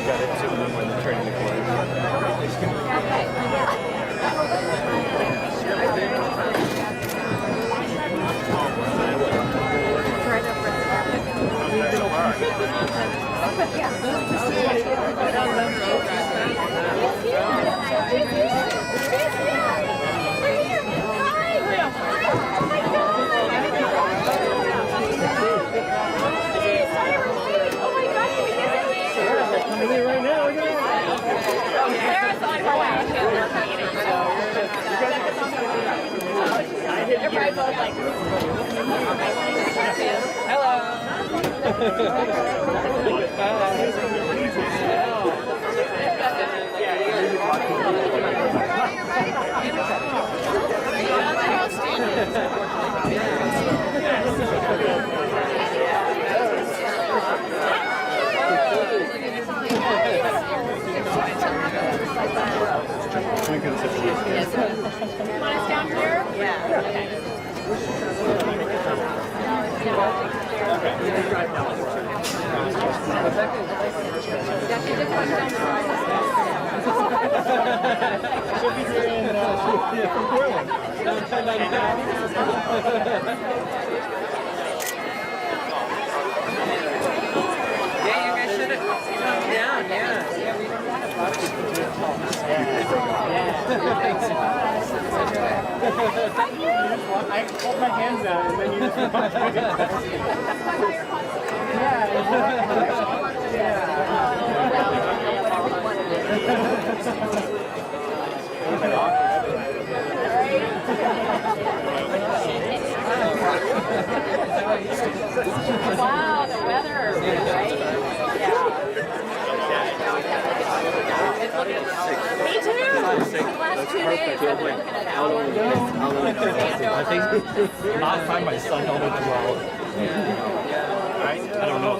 got it to them when they're turning the corner. Right now, we're going down here? Yeah. She'll be here in from Portland. Yeah, you guys should have come down, yeah. We don't have a lot of I hold my hands out and then you just watch me. Wow, the weather, right? Me too. The last 2 days, I've been looking at hours. I think last time my son held it well. I don't know.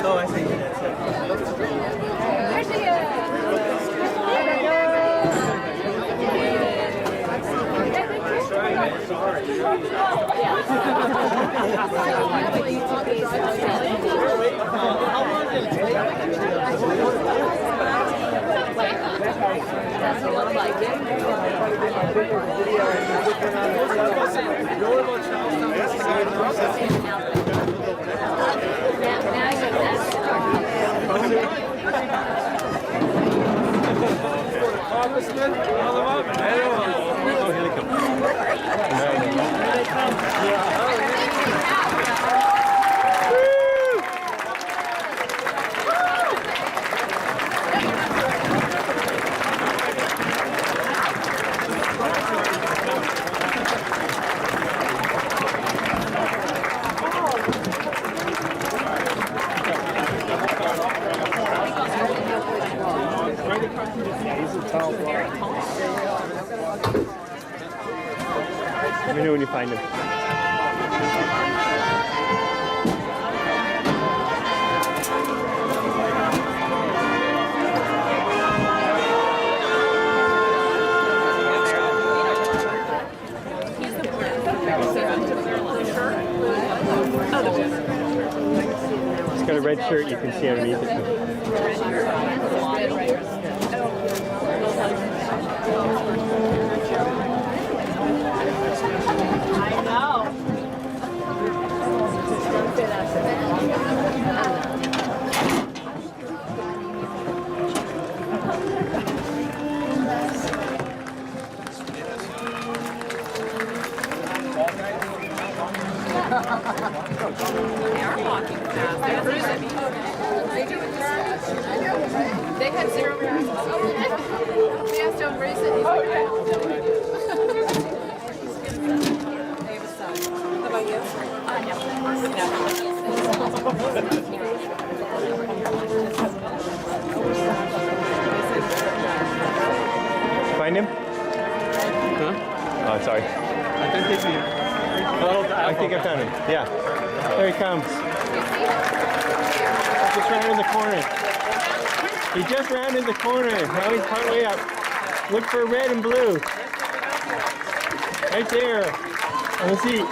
No, I think Doesn't look like it. Congressman, call them up. Oh, here they come. Let me know when you find him. He's got a red shirt you can see underneath it. are walking fast. They're cruising. They had 0 cruises. We asked Owen Ferguson. He's like, how about you? Find him? Huh? Oh, sorry. I think he's here. I think I found him. Yeah. There he comes. Just ran in the corner. He just ran in the corner. Now he's partway up. Look for red and blue. Right there. On the seat.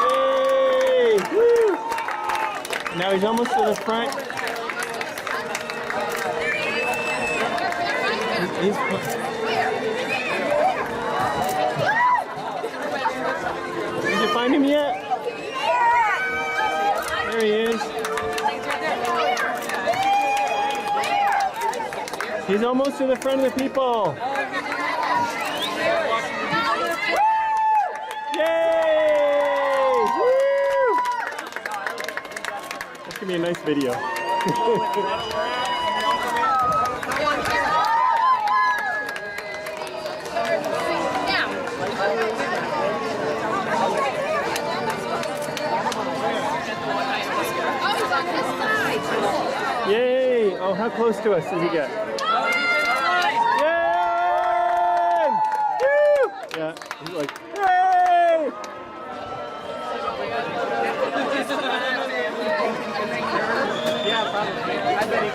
Yay! Woo! Now he's almost to the front. Did you find him yet? There he is. He's almost to the front of the people. Yay! Woo! That's gonna be a nice video. Yay! Oh, how close to us did he get? Yay! Woo! Yeah, he's like, yay! Yeah, probably. I bet he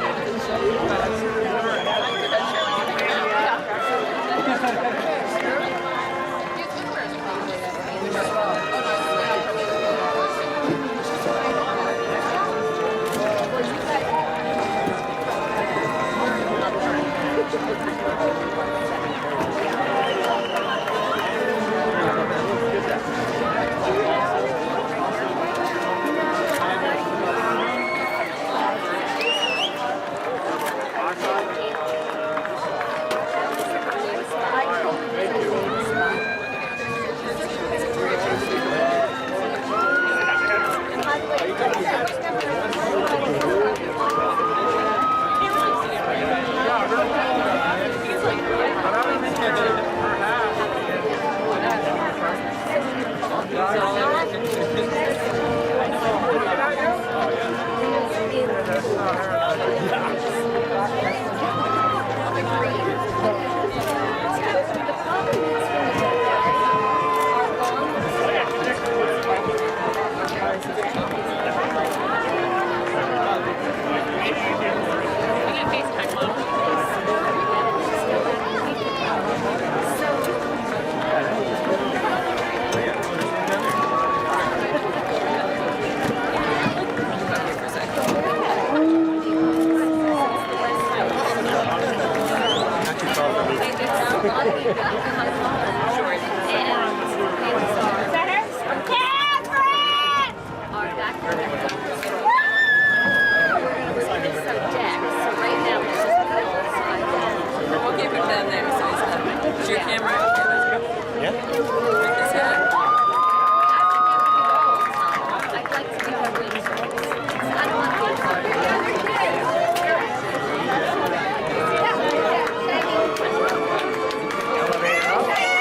Okay.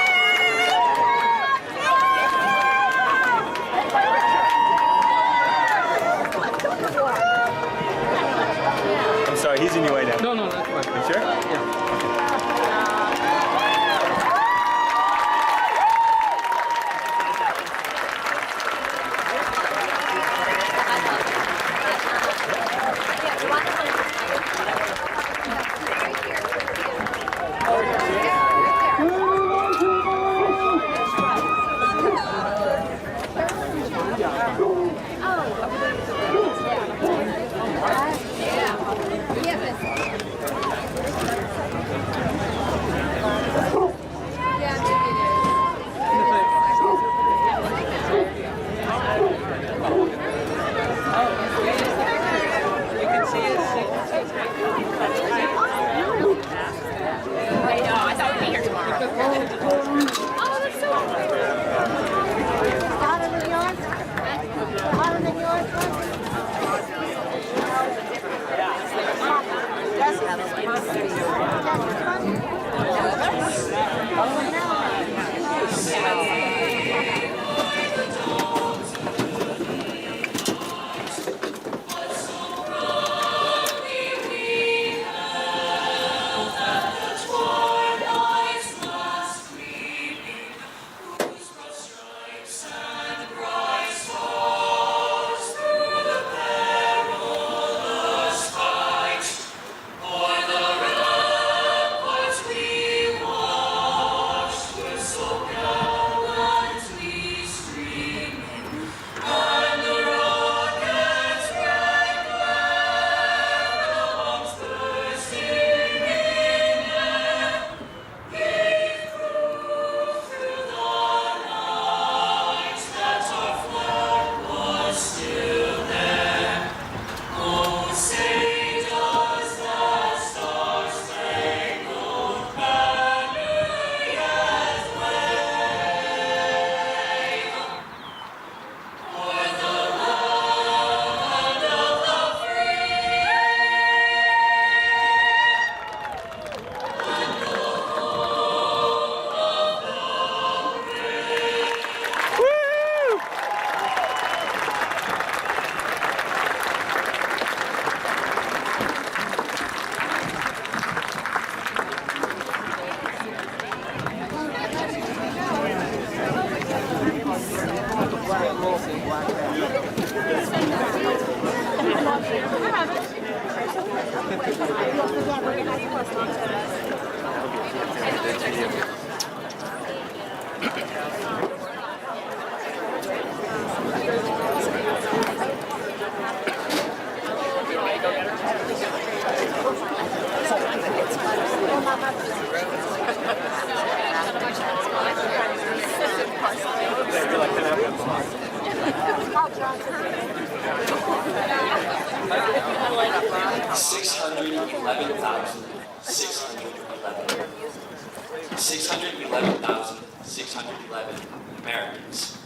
Americans,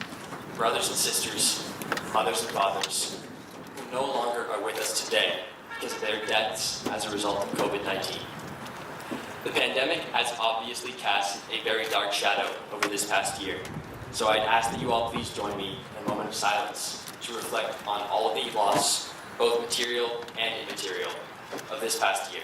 brothers and sisters, mothers and fathers, who no longer are with us today because of their deaths as a result of COVID-19. The pandemic has obviously cast a very dark shadow over this past year, so I'd ask that you all please join me in a moment of silence to reflect on all of the loss, both material and immaterial, of this past year.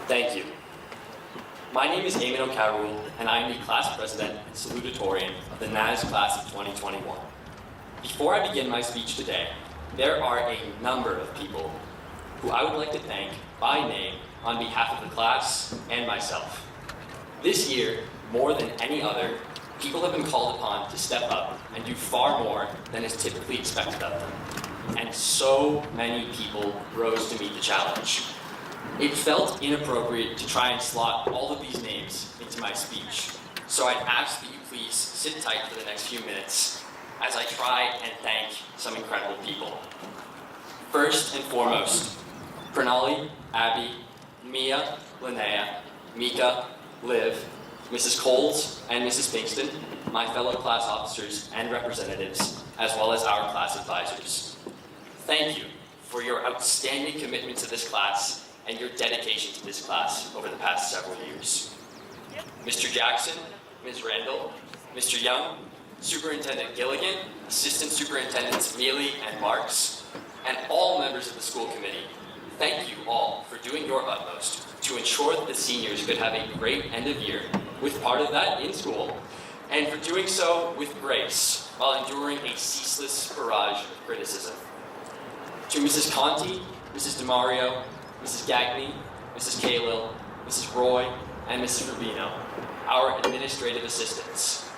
Thank you. My name is Eamon O'Carroll, and I am the class president and salutatorian of the NAS class of 2021. Before I begin my speech today, there are a number of people who I would like to thank by name on behalf of the class and myself. This year, more than any other, people have been called upon to step up and do far more than is typically expected of them. And so many people rose to meet the challenge. It felt inappropriate to try and slot all of these names into my speech, so I'd ask that you please sit tight for the next few minutes as I try and thank some incredible people. First and foremost, Pranali, Abby, Mia, Linnea, Mika, Liv, Mrs. Coles, and Mrs. Pinkston, my fellow class officers and representatives, as well as our class advisors. Thank you for your outstanding commitment to this class and your dedication to this class over the past several years. Mr. Jackson, Ms. Randall, Mr. Young, Superintendent Gilligan, Assistant Superintendents Mealy and Marks, and all members of the school committee, thank you all for doing your utmost to ensure that the seniors could have a great end of year, with part of that in school, and for doing so with grace while enduring a ceaseless barrage of criticism. To Mrs. Conti, Mrs. DeMario, Mrs. Gagney, Mrs. Cahill, Mrs. Roy, and Mrs. Rubino, our administrative assistants.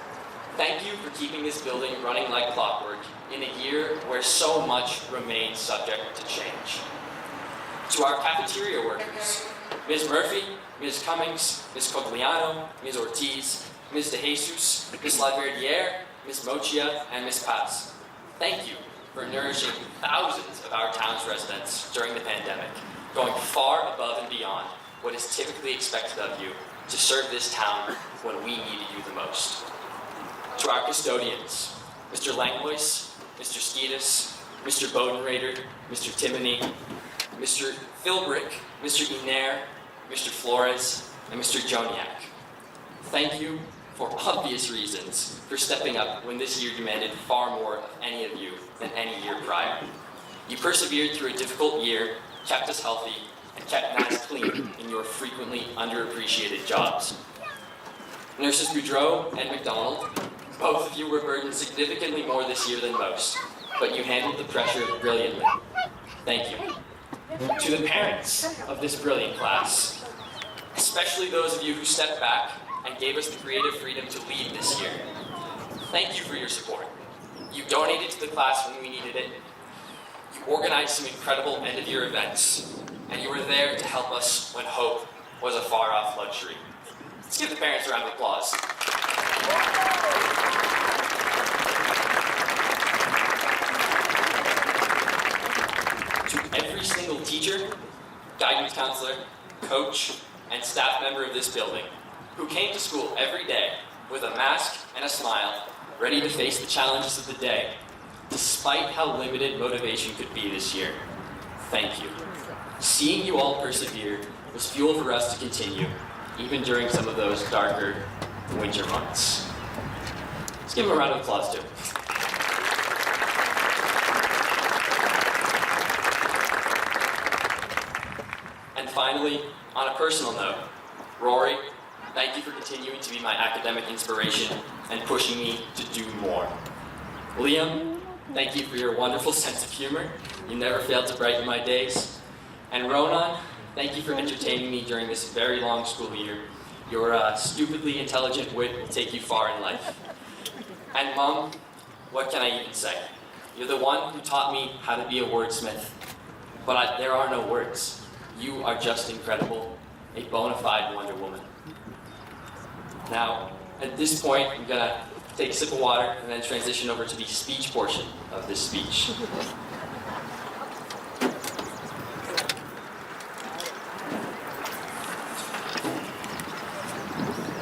Thank you for keeping this building running like clockwork in a year where so much remains subject to change. To our cafeteria workers, Ms. Murphy, Ms. Cummings, Ms. Cogliano, Ms. Ortiz, Ms. De Jesus, Ms. Laverdiere, Ms. Mochia, and Ms. Paz. Thank you for nourishing thousands of our town's residents during the pandemic, going far above and beyond what is typically expected of you to serve this town when we needed you the most. To our custodians, Mr. Langlois, Mr. Skeetus, Mr. Bodenrader, Mr. Timoney, Mr. Philbrick, Mr. Iner, Mr. Flores, and Mr. Joniak. Thank you, for obvious reasons, for stepping up when this year demanded far more of any of you than any year prior. You persevered through a difficult year, kept us healthy, and kept NAS clean in your frequently underappreciated jobs. Nurses Boudreau and McDonald, both of you were burdened significantly more this year than most, but you handled the pressure brilliantly. Thank you. To the parents of this brilliant class, especially those of you who stepped back and gave us the creative freedom to lead this year, thank you for your support. You donated to the class when we needed it. You organized some incredible end-of-year events, and you were there to help us when hope was a far-off luxury. Let's give the parents a round of applause. To every single teacher, guidance counselor, coach, and staff member of this building who came to school every day with a mask and a smile, ready to face the challenges of the day, despite how limited motivation could be this year, thank you. Seeing you all persevere was fuel for us to continue, even during some of those darker winter months. Let's give him a round of applause too. And finally, on a personal note, Rory, thank you for continuing to be my academic inspiration and pushing me to do more. Liam, thank you for your wonderful sense of humor. You never failed to brighten my days. And Ronan, thank you for entertaining me during this very long school year. Your stupidly intelligent wit will take you far in life. And Mom, what can I even say? You're the one who taught me how to be a wordsmith. But there are no words. You are just incredible, a bona fide Wonder Woman. Now, at this point, I'm gonna take a sip of water and then transition over to the speech portion of this speech.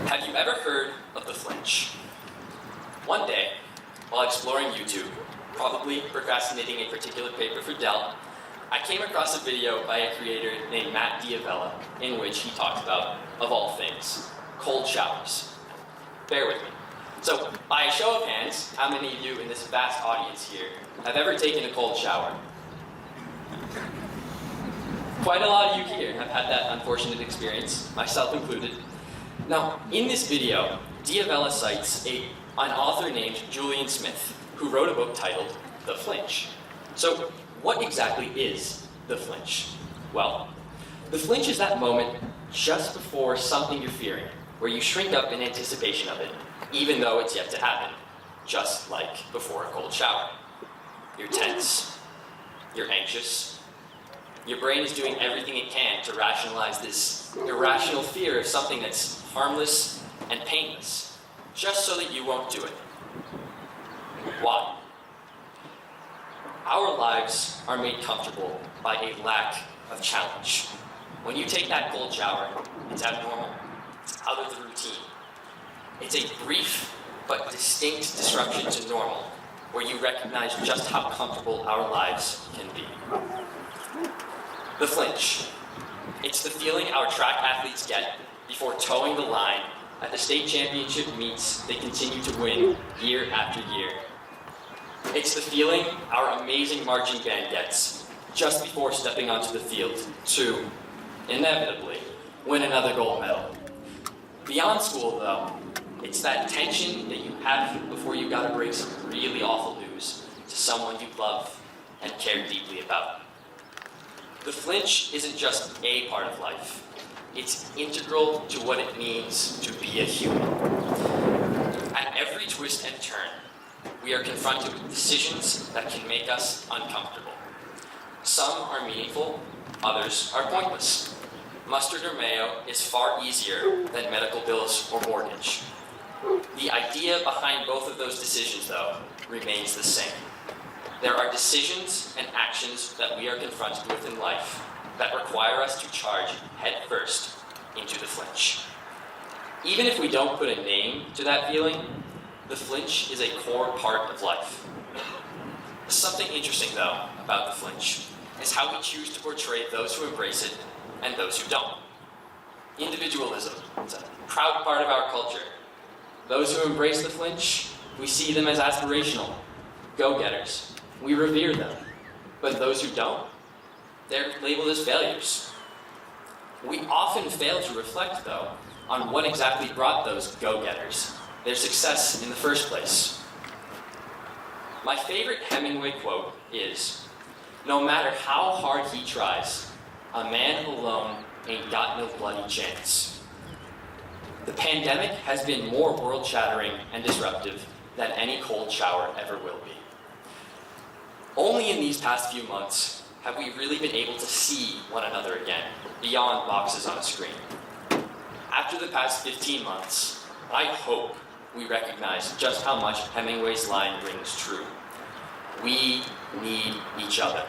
Have you ever heard of the flinch? One day, while exploring YouTube, probably procrastinating a particular paper for Dell, I came across a video by a creator named Matt Diavella in which he talked about, of all things, cold showers. Bear with me. So, by a show of hands, how many of you in this vast audience here have ever taken a cold shower? Quite a lot of you here have had that unfortunate experience, myself included. Now, in this video, Diavella cites an author named Julian Smith, who wrote a book titled The Flinch. So, what exactly is the flinch? Well, the flinch is that moment just before something you're fearing, where you shrink up in anticipation of it, even though it's yet to happen, just like before a cold shower. You're tense, you're anxious, your brain is doing everything it can to rationalize this irrational fear of something that's harmless and painless, just so that you won't do it. Why? Our lives are made comfortable by a lack of challenge. When you take that cold shower, it's abnormal. It's out of the routine. It's a brief but distinct disruption to normal, where you recognize just how comfortable our lives can be. The flinch. It's the feeling our track athletes get before towing the line at the state championship meets they continue to win year after year. It's the feeling our amazing marching band gets just before stepping onto the field to, inevitably, win another gold medal. Beyond school, though, it's that tension that you have before you gotta break some really awful news to someone you love and care deeply about. The flinch isn't just a part of life. It's integral to what it means to be a human. At every twist and turn, we are confronted with decisions that can make us uncomfortable. Some are meaningful, others are pointless. Mustard or mayo is far easier than medical bills or mortgage. The idea behind both of those decisions, though, remains the same. There are decisions and actions that we are confronted with in life that require us to charge headfirst into the flinch. Even if we don't put a name to that feeling, the flinch is a core part of life. Something interesting, though, about the flinch is how we choose to portray those who embrace it and those who don't. Individualism is a proud part of our culture. Those who embrace the flinch, we see them as aspirational, go-getters. We revere them. But those who don't, they're labeled as failures. We often fail to reflect, though, on what exactly brought those go-getters their success in the first place. My favorite Hemingway quote is, "No matter how hard he tries, a man alone ain't got no bloody chance." The pandemic has been more world-shattering and disruptive than any cold shower ever will be. Only in these past few months have we really been able to see one another again, beyond boxes on a screen. After the past 15 months, I hope we recognize just how much Hemingway's line rings true. We need each other.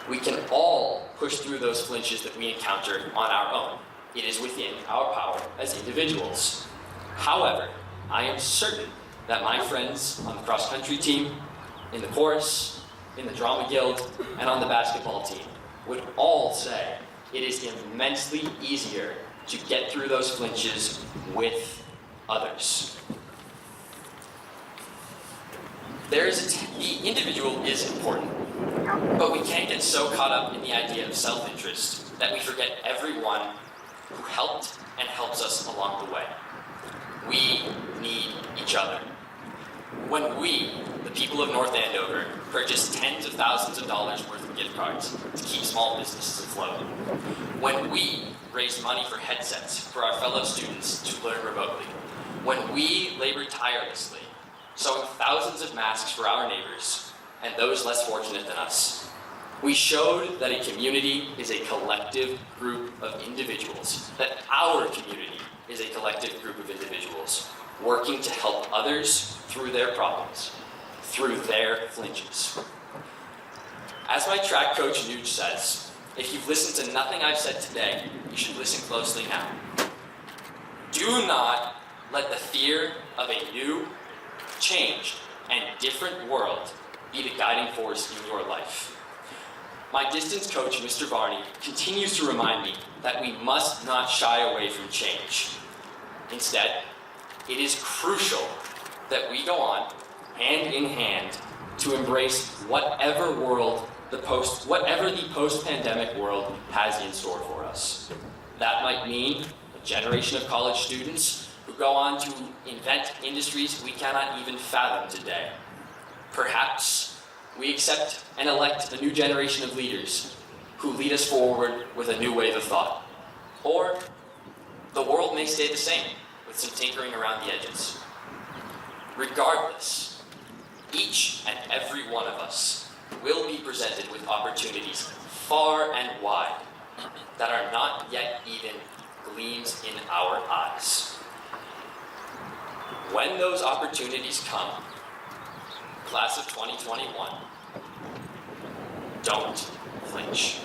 We can all push through those flinches that we encounter on our own. It is within our power as individuals. However, I am certain that my friends on the cross-country team, in the chorus, in the drama guild, and on the basketball team would all say it is immensely easier to get through those flinches with others. The individual is important, but we can't get so caught up in the idea of self-interest that we forget everyone who helped and helps us along the way. We need each other. When we, the people of North Andover, purchase tens of thousands of dollars worth of gift cards to keep small businesses afloat, when we raise money for headsets for our fellow students to learn remotely, when we labor tirelessly, sewing thousands of masks for our neighbors and those less fortunate than us, we showed that a community is a collective group of individuals, that our community is a collective group of individuals working to help others through their problems, through their flinches. As my track coach Nuge says, if you've listened to nothing I've said today, you should listen closely now. Do not let the fear of a new, changed, and different world be the guiding force in your life. My distance coach, Mr. Varney, continues to remind me that we must not shy away from change. Instead, it is crucial that we go on, hand in hand, to embrace whatever the post-pandemic world has in store for us. That might mean a generation of college students who go on to invent industries we cannot even fathom today. Perhaps we accept and elect a new generation of leaders who lead us forward with a new wave of thought. Or the world may stay the same, with some tinkering around the edges. Regardless, each and every one of us will be presented with opportunities far and wide that are not yet even gleams in our eyes. When those opportunities come, class of 2021, don't flinch.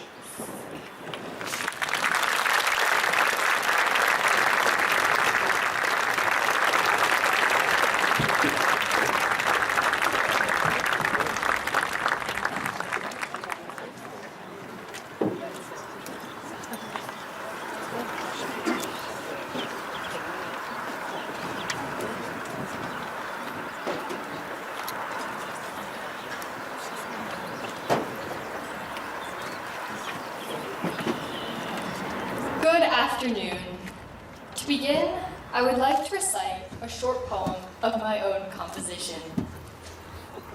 Good afternoon. To begin, I would like to recite a short poem of my own composition.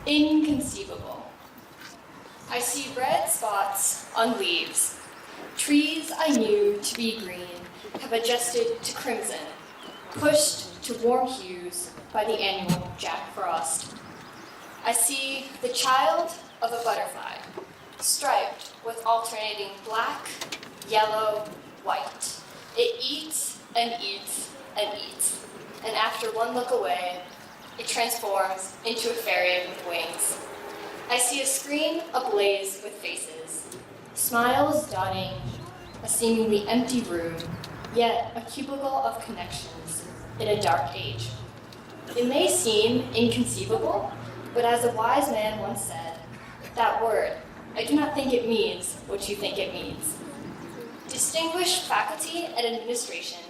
Inconceivable. I see red spots on leaves. Trees I knew to be green have adjusted to crimson, pushed to warm hues by the annual Jack Frost. I see the child of a butterfly, striped with alternating black, yellow, white. It eats and eats and eats, and after one look away, it transforms into a fairy with wings. I see a screen ablaze with faces, smiles dotting a seemingly empty room, yet a cubicle of connections in a dark age. It may seem inconceivable, but as a wise man once said, that word, I do not think it means what you think it means. Distinguished faculty and administration,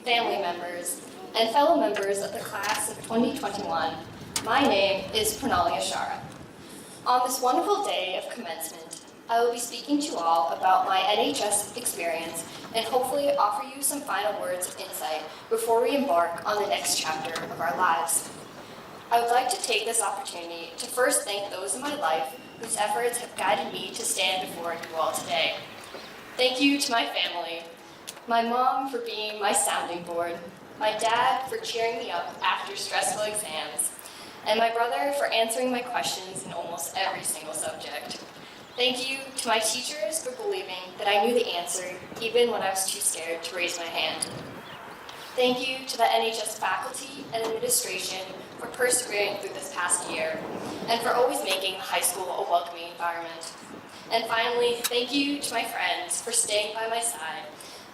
family members, and fellow members of the class of 2021, my name is Pranalia Shara. On this wonderful day of commencement, I will be speaking to you all about my NHS experience and hopefully offer you some final words of insight before we embark on the next chapter of our lives. I would like to take this opportunity to first thank those in my life whose efforts have guided me to stand before you all today. Thank you to my family, my mom for being my sounding board, my dad for cheering me up after stressful exams, and my brother for answering my questions in almost every single subject. Thank you to my teachers for believing that I knew the answer even when I was too scared to raise my hand. Thank you to the NHS faculty and administration for persevering through this past year and for always making high school a welcoming environment. And finally, thank you to my friends for staying by my side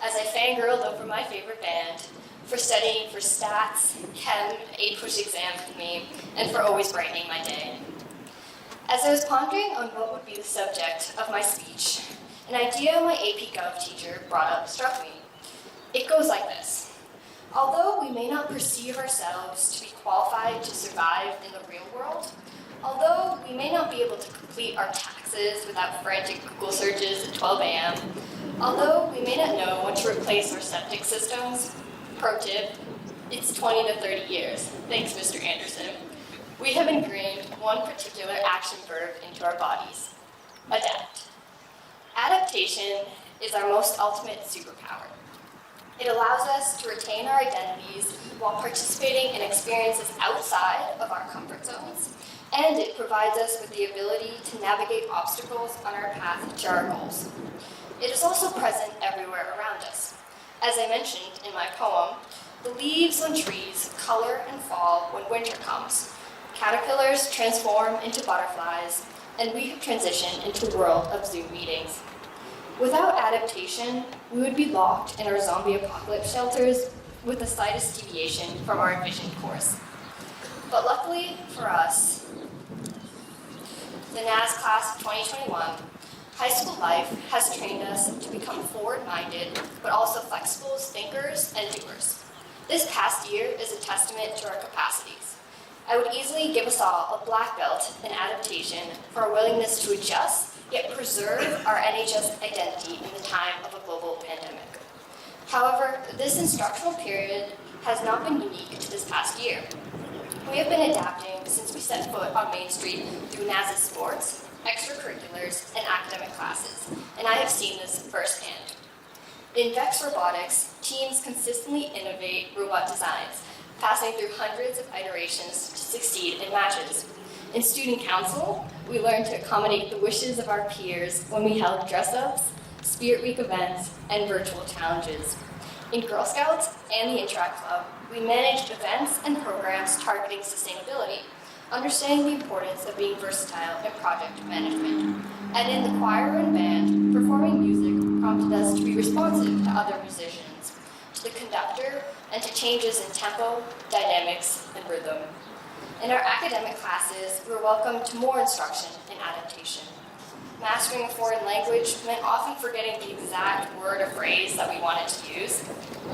as I fangirled over my favorite band, for studying for stats, chem, and 8-push exams with me, and for always brightening my day. As I was pondering on what would be the subject of my speech, an idea my AP Gov teacher brought up struck me. It goes like this. Although we may not perceive ourselves to be qualified to survive in the real world, Although we may not be able to complete our taxes without frantic Google searches at 12 a.m., although we may not know when to replace our septic systems, pro tip, it's 20 to 30 years. Thanks, Mr. Anderson. We have ingrained one particular action verb into our bodies: adapt. Adaptation is our most ultimate superpower. It allows us to retain our identities while participating in experiences outside of our comfort zones, and it provides us with the ability to navigate obstacles on our path to our goals. It is also present everywhere around us. As I mentioned in my poem, the leaves on trees color and fall when winter comes. Caterpillars transform into butterflies, and we have transitioned into a world of Zoom meetings. Without adaptation, we would be locked in our zombie apocalypse shelters with the slightest deviation from our envisioned course. But luckily for us, the NAS class of 2021, high school life has trained us to become forward-minded, but also flexible as thinkers and doers. This past year is a testament to our capacities. I would easily give us all a black belt in adaptation for our willingness to adjust, yet preserve our NHS identity in the time of a global pandemic. However, this instructional period has not been unique to this past year. We have been adapting since we set foot on Main Street through NAS's sports, extracurriculars, and academic classes, and I have seen this firsthand. In VEX Robotics, teams consistently innovate robot designs, passing through hundreds of iterations to succeed in matches. In student council, we learned to accommodate the wishes of our peers when we held dress-ups, Spirit Week events, and virtual challenges. In Girl Scouts and the Interact Club, we managed events and programs targeting sustainability, understanding the importance of being versatile in project management. And in the choir and band, performing music prompted us to be responsive to other musicians, to the conductor, and to changes in tempo, dynamics, and rhythm. In our academic classes, we were welcome to more instruction in adaptation. Mastering a foreign language meant often forgetting the exact word or phrase that we wanted to use.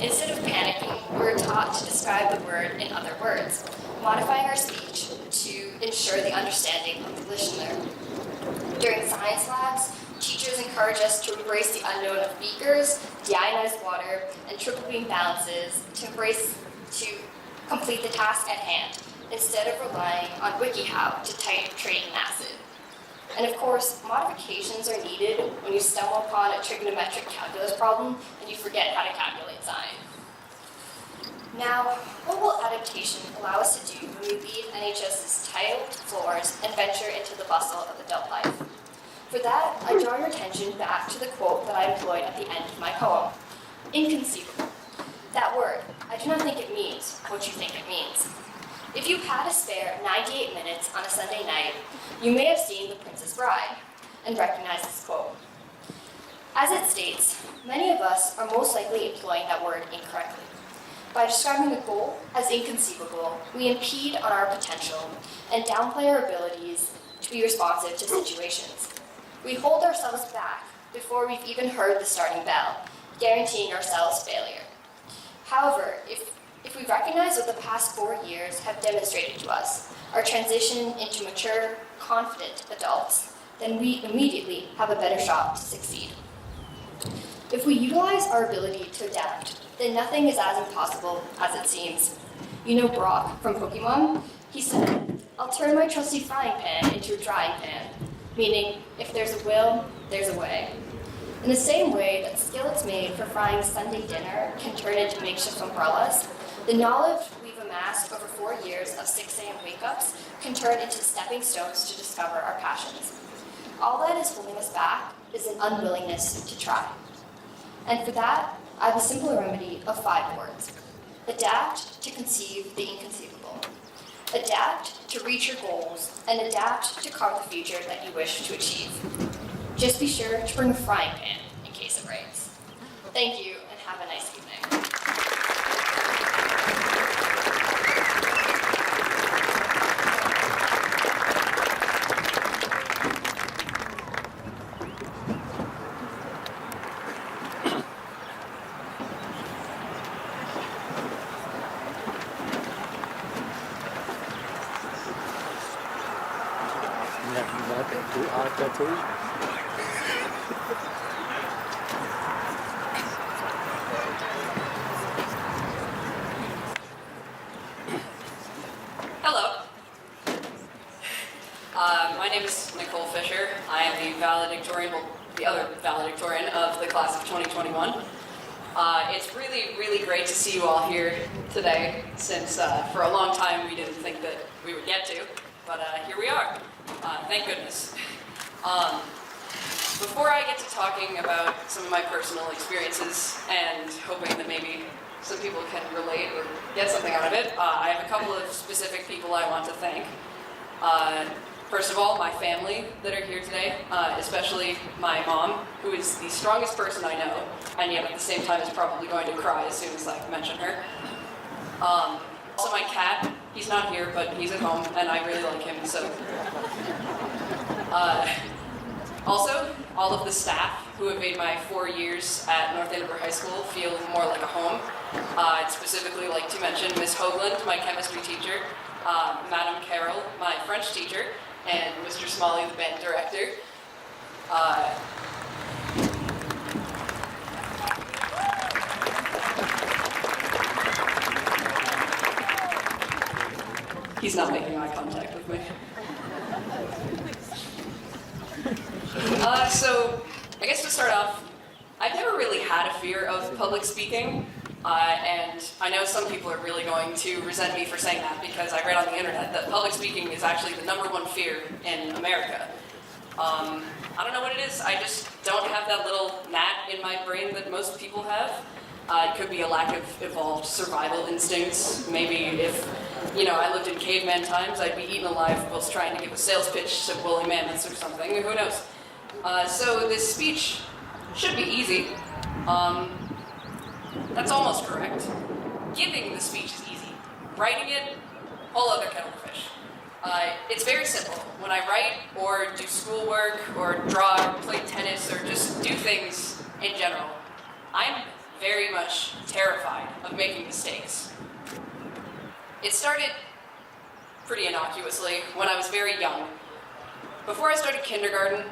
Instead of panicking, we were taught to describe the word in other words, modifying our speech to ensure the understanding of the listener. During science labs, teachers encouraged us to embrace the unknown of beakers, deionized water, and triple beam balances to complete the task at hand, instead of relying on WikiHow to titrate an acid. And of course, modifications are needed when you stumble upon a trigonometric calculus problem and you forget how to calculate sine. Now, what will adaptation allow us to do when we leave NHS's tiled floors and venture into the bustle of adult life? For that, I draw your attention back to the quote that I employed at the end of my poem. Inconceivable. That word, I do not think it means what you think it means. If you had a spare 98 minutes on a Sunday night, you may have seen The Princess Bride and recognized this quote. As it states, many of us are most likely employing that word incorrectly. By describing the goal as inconceivable, we impede on our potential and downplay our abilities to be responsive to situations. We hold ourselves back before we've even heard the starting bell, guaranteeing ourselves failure. However, if we recognize what the past 4 years have demonstrated to us, our transition into mature, confident adults, then we immediately have a better shot to succeed. If we utilize our ability to adapt, then nothing is as impossible as it seems. You know Brock from Pokemon? He said, "I'll turn my trusty frying pan into a drying pan," meaning if there's a will, there's a way. In the same way that skillets made for frying Sunday dinner can turn into makeshift umbrellas, the knowledge we've amassed over 4 years of 6 a.m. wake-ups can turn into stepping stones to discover our passions. All that is holding us back is an unwillingness to try. And for that, I have a simple remedy of 5 words. Adapt to conceive the inconceivable. Adapt to reach your goals, and adapt to carve the future that you wish to achieve. Just be sure to bring a frying pan in case it rains. Thank you, and have a nice evening. Hello. My name is Nicole Fisher. I am the valedictorian, well, the other valedictorian of the class of 2021. It's really, really great to see you all here today, since for a long time we didn't think that we would get to, but here we are. Thank goodness. Before I get to talking about some of my personal experiences and hoping that maybe some people can relate or get something out of it, I have a couple of specific people I want to thank. First of all, my family that are here today, especially my mom, who is the strongest person I know, and yet at the same time is probably going to cry as soon as I mention her. Also my cat, he's not here, but he's at home, and I really like him, so. Also, all of the staff who have made my 4 years at North Andover High School feel more like a home. I'd specifically like to mention Ms. Hoagland, my chemistry teacher, Madam Carroll, my French teacher, and Mr. Smalley, the band director. He's not making eye contact with me. So, I guess to start off, I've never really had a fear of public speaking, and I know some people are really going to resent me for saying that because I read on the internet that public speaking is actually the #1 fear in America. I don't know what it is, I just don't have that little gnat in my brain that most people have. It could be a lack of evolved survival instincts. Maybe if, I lived in caveman times, I'd be eaten alive whilst trying to give a sales pitch to woolly mammoths or something, who knows. So this speech should be easy. That's almost correct. Giving the speech is easy. Writing it, whole other kettle of fish. It's very simple. When I write or do schoolwork or draw or play tennis or just do things in general, I'm very much terrified of making mistakes. It started pretty innocuously when I was very young. Before I started kindergarten,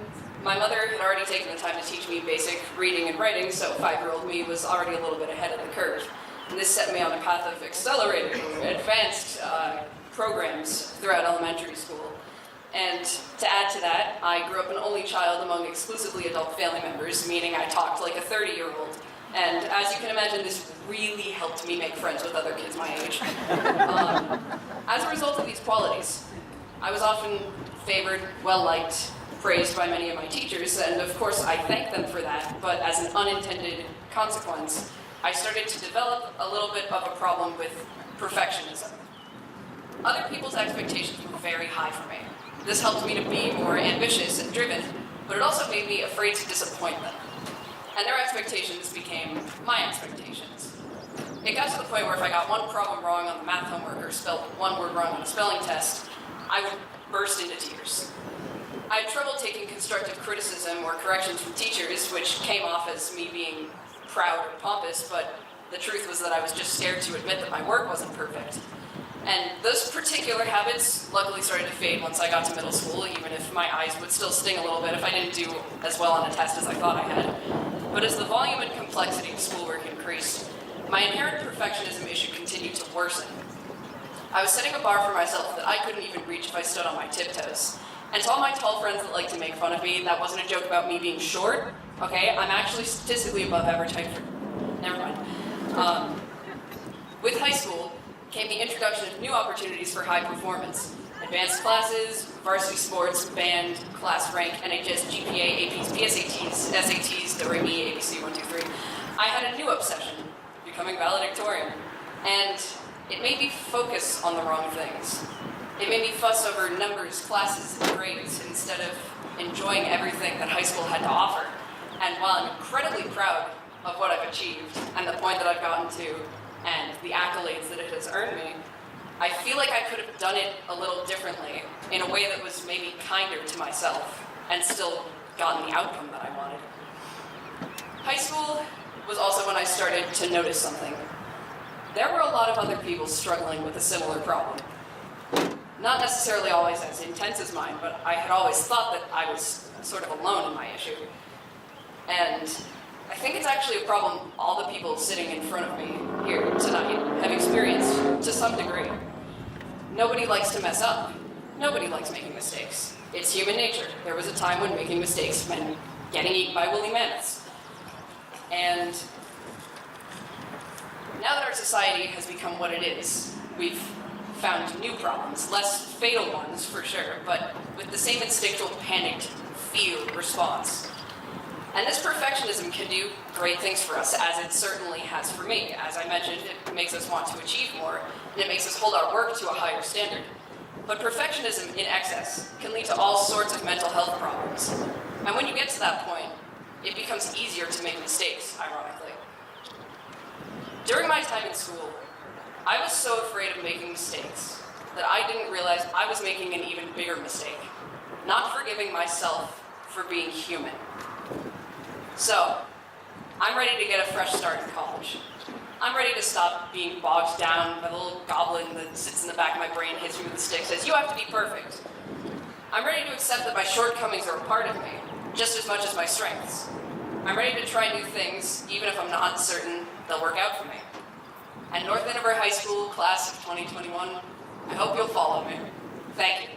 my mother had already taken the time to teach me basic reading and writing, so 5-year-old me was already a little bit ahead of the curve. And this set me on a path of accelerated, advanced programs throughout elementary school. And to add to that, I grew up an only child among exclusively adult family members, meaning I talked like a 30-year-old. And as you can imagine, this really helped me make friends with other kids my age. As a result of these qualities, I was often favored, well-liked, praised by many of my teachers, and of course I thank them for that, but as an unintended consequence, I started to develop a little bit of a problem with perfectionism. Other people's expectations were very high for me. This helped me to be more ambitious and driven, but it also made me afraid to disappoint them. And their expectations became my expectations. It got to the point where if I got one problem wrong on the math homework or spelled one word wrong on a spelling test, I would burst into tears. I had trouble taking constructive criticism or corrections from teachers, which came off as me being proud or pompous, but the truth was that I was just scared to admit that my work wasn't perfect. And those particular habits luckily started to fade once I got to middle school, even if my eyes would still sting a little bit if I didn't do as well on a test as I thought I had. But as the volume and complexity of schoolwork increased, my inherent perfectionism issue continued to worsen. I was setting a bar for myself that I couldn't even reach if I stood on my tiptoes. And to all my tall friends that like to make fun of me, that wasn't a joke about me being short, okay? I'm actually statistically above average height for... Never mind. With high school came the introduction of new opportunities for high performance. Advanced classes, varsity sports, band, class rank, NHS, GPA, APs, PSATs, SATs, Do-Re-Mi, ABC, 1, 2, 3. I had a new obsession, becoming valedictorian. And it made me focus on the wrong things. It made me fuss over numbers, classes, and grades instead of enjoying everything that high school had to offer. And while I'm incredibly proud of what I've achieved and the point that I've gotten to and the accolades that it has earned me, I feel like I could have done it a little differently in a way that was maybe kinder to myself and still gotten the outcome that I wanted. High school was also when I started to notice something. There were a lot of other people struggling with a similar problem. Not necessarily always as intense as mine, but I had always thought that I was sort of alone in my issue. And I think it's actually a problem all the people sitting in front of me here tonight have experienced to some degree. Nobody likes to mess up. Nobody likes making mistakes. It's human nature. There was a time when making mistakes meant getting eaten by woolly mammoths. And now that our society has become what it is, we've found new problems, less fatal ones for sure, but with the same instinctual panicked feel response. And this perfectionism can do great things for us, as it certainly has for me. As I mentioned, it makes us want to achieve more, and it makes us hold our work to a higher standard. But perfectionism in excess can lead to all sorts of mental health problems. And when you get to that point, it becomes easier to make mistakes, ironically. During my time in school, I was so afraid of making mistakes that I didn't realize I was making an even bigger mistake, not forgiving myself for being human. So, I'm ready to get a fresh start in college. I'm ready to stop being bogged down by the little goblin that sits in the back of my brain, hits me with a stick, says, "You have to be perfect." I'm ready to accept that my shortcomings are a part of me, just as much as my strengths. I'm ready to try new things, even if I'm not certain they'll work out for me. And North Andover High School, class of 2021, I hope you'll follow me. Thank you.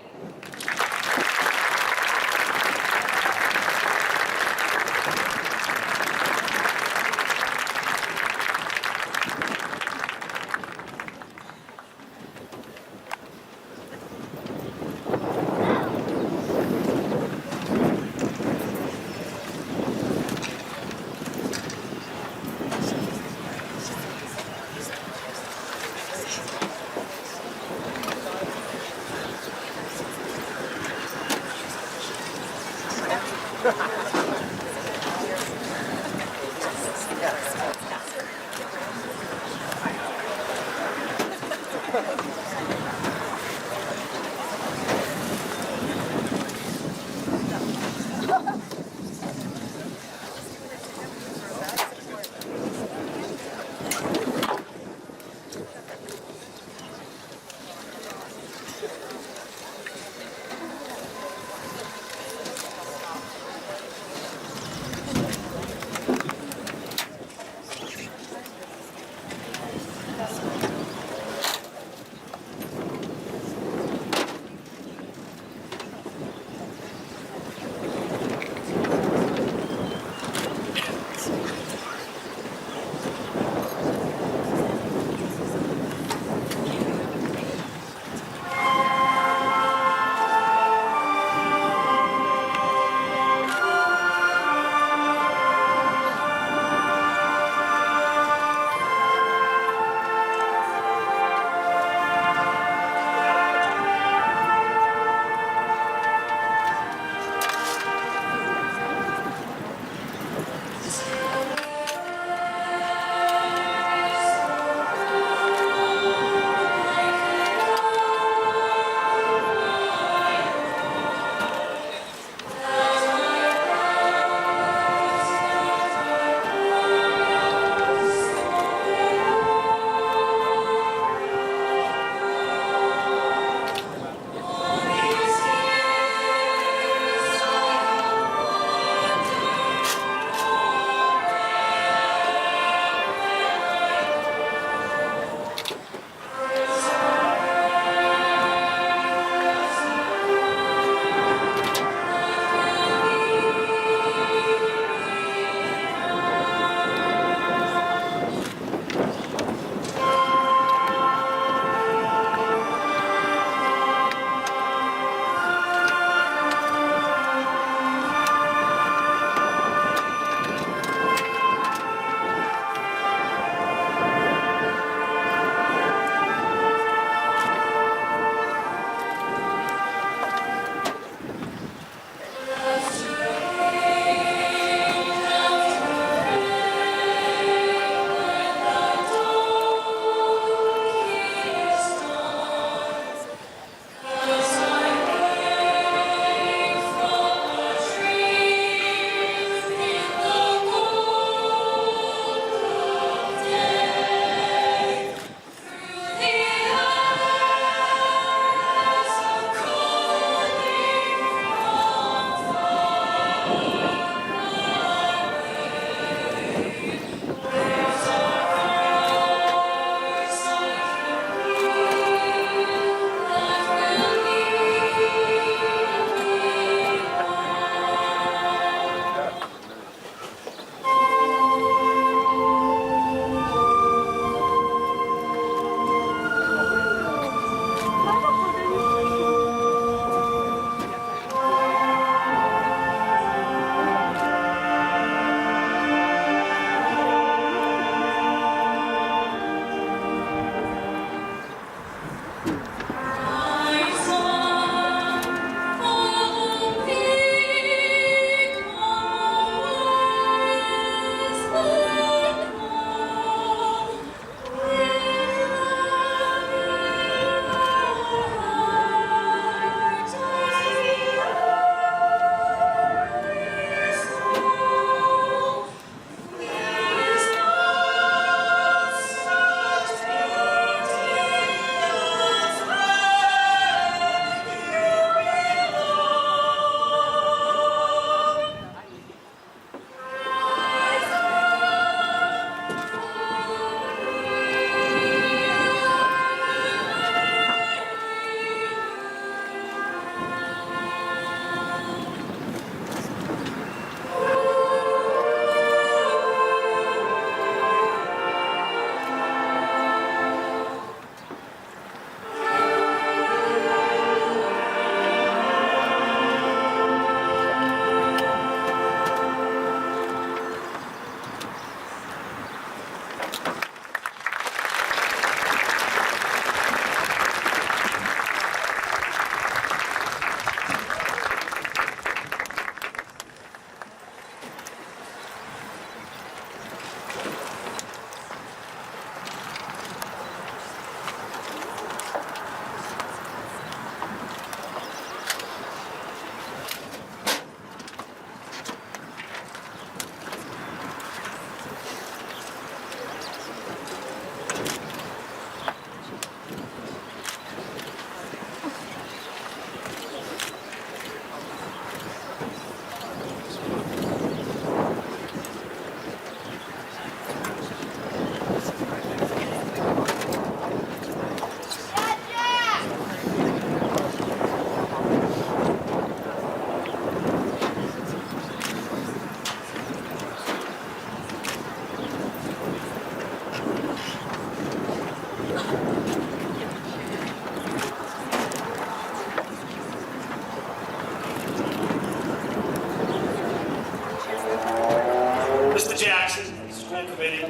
Mr. Jackson, school committee,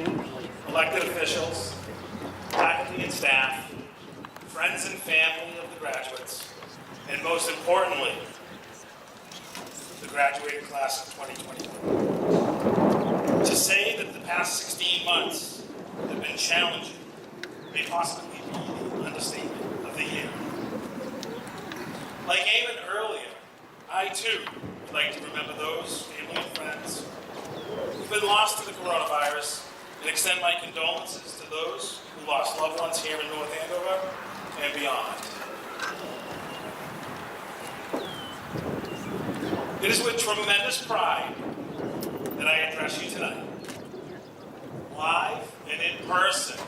elected officials, faculty and staff, friends and family of the graduates, and most importantly, the graduating class of 2021. To say that the past 16 months have been challenging may possibly be the understatement of the year. Like Eamon earlier, I too would like to remember those family and friends who've been lost to the coronavirus and extend my condolences to those who lost loved ones here in North Andover and beyond. It is with tremendous pride that I address you tonight, live and in person.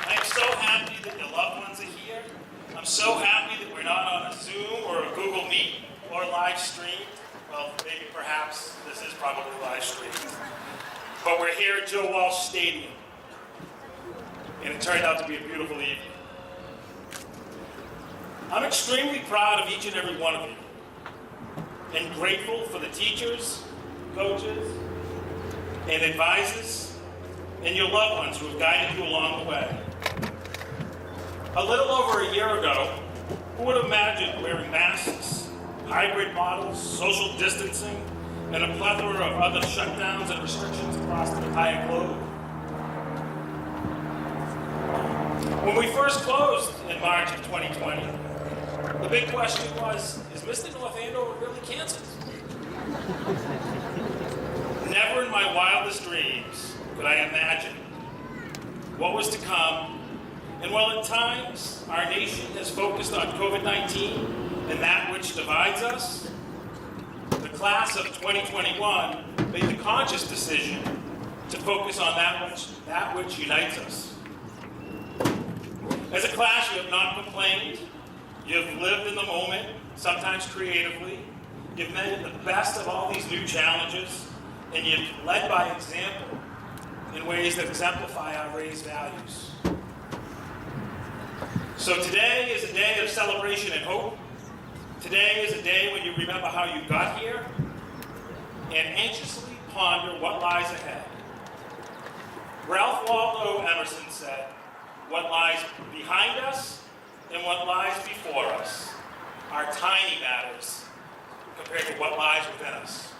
I am so happy that your loved ones are here. I'm so happy that we're not on a Zoom or a Google Meet or live stream. Well, maybe perhaps this is probably live streamed. But we're here at Joe Walsh Stadium. And it turned out to be a beautiful evening. I'm extremely proud of each and every one of you. And grateful for the teachers, coaches, and advisors, and your loved ones who have guided you along the way. A little over a year ago, who would have imagined wearing masks, hybrid models, social distancing, and a plethora of other shutdowns and restrictions across the entire globe? When we first closed in March of 2020, the big question was, is Mr. North Andover really canceled? Never in my wildest dreams could I imagine what was to come. And while at times our nation has focused on COVID-19 and that which divides us, the class of 2021 made the conscious decision to focus on that which unites us. As a class, you have not complained. You have lived in the moment, sometimes creatively. You've made the best of all these new challenges, and you've led by example in ways that exemplify our raised values. So today is a day of celebration and hope. Today is a day when you remember how you got here and anxiously ponder what lies ahead. Ralph Waldo Emerson said, "What lies behind us and what lies before us are tiny matters compared to what lies within us."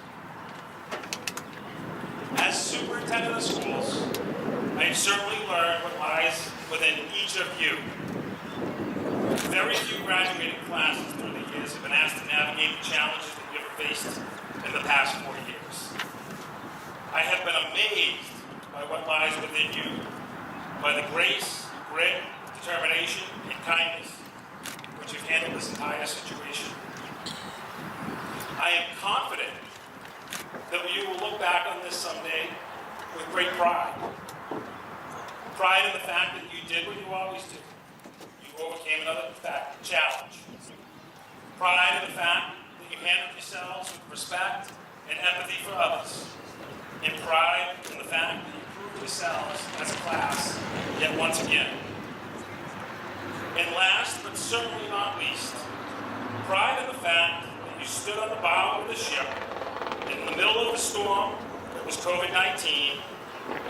As superintendent of schools, I have certainly learned what lies within each of you. Very few graduating classes through the years have been asked to navigate the challenges that you have faced in the past 4 years. I have been amazed by what lies within you, by the grace, grit, determination, and kindness which you've handled this entire situation. I am confident that you will look back on this someday with great pride. Pride in the fact that you did what you always do. You overcame another challenge. Pride in the fact that you handled yourselves with respect and empathy for others. And pride in the fact that you proved yourselves as a class yet once again. And last, but certainly not least, pride in the fact that you stood on the bow of the ship in the middle of the storm that was COVID-19,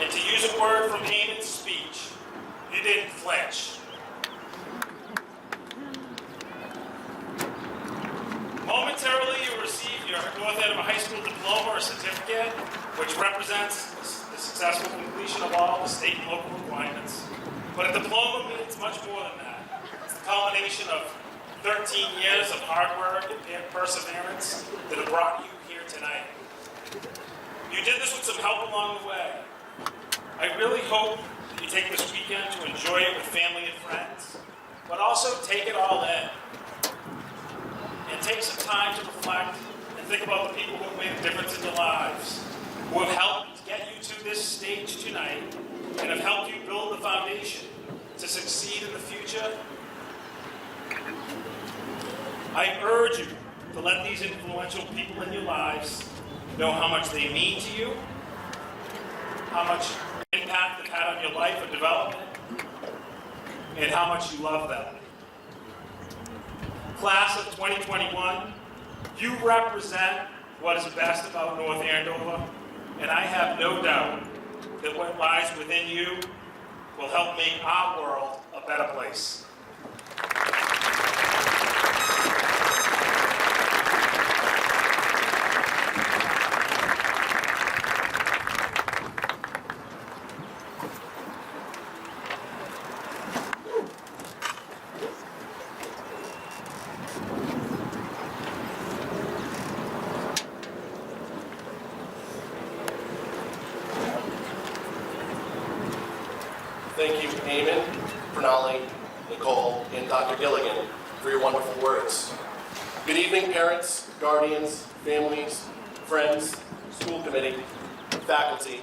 and to use a word from Eamon's speech, you didn't flinch. Momentarily, you received your North Andover High School diploma or certificate, which represents the successful completion of all the state and local requirements. But a diploma means much more than that. It's the culmination of 13 years of hard work and perseverance that have brought you here tonight. You did this with some help along the way. I really hope that you take this weekend to enjoy it with family and friends, but also take it all in. And take some time to reflect and think about the people who have made a difference in your lives, who have helped get you to this stage tonight, and have helped you build the foundation to succeed in the future. I urge you to let these influential people in your lives know how much they mean to you, how much impact they've had on your life or development, and how much you love them. Class of 2021, you represent what is best about North Andover, and I have no doubt that what lies within you will help make our world a better place. Thank you, Eamon, Pranali, Nicole, and Dr. Gilligan for your wonderful words. Good evening, parents, guardians, families, friends, school committee, faculty,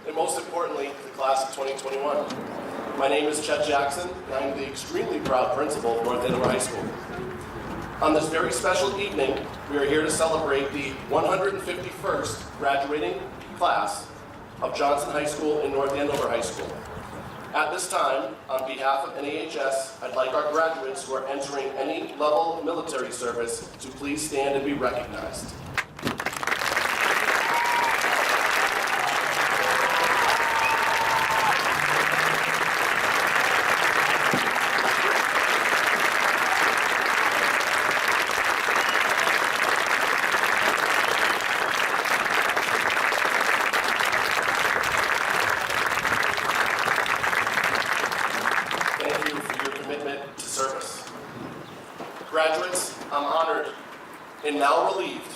and most importantly, the class of 2021. My name is Chet Jackson, and I'm the extremely proud principal of North Andover High School. On this very special evening, we are here to celebrate the 151st graduating class of Johnson High School and North Andover High School. At this time, on behalf of NAHS, I'd like our graduates who are entering any level of military service to please stand and be recognized. Graduates, I'm honored and now relieved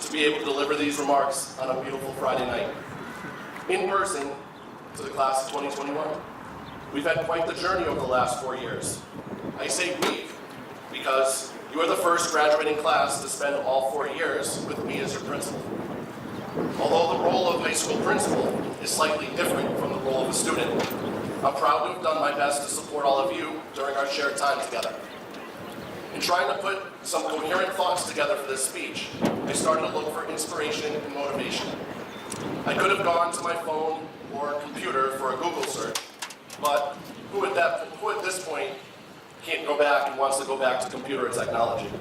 to be able to deliver these remarks on a beautiful Friday night. In person to the class of 2021. We've had quite the journey over the last 4 years. I say we've because you are the first graduating class to spend all 4 years with me as your principal. Although the role of high school principal is slightly different from the role of a student, I'm proud to have done my best to support all of you during our shared time together. In trying to put some coherent thoughts together for this speech, I started to look for inspiration and motivation. I could have gone to my phone or computer for a Google search, but who at this point can't go back and wants to go back to computer technology?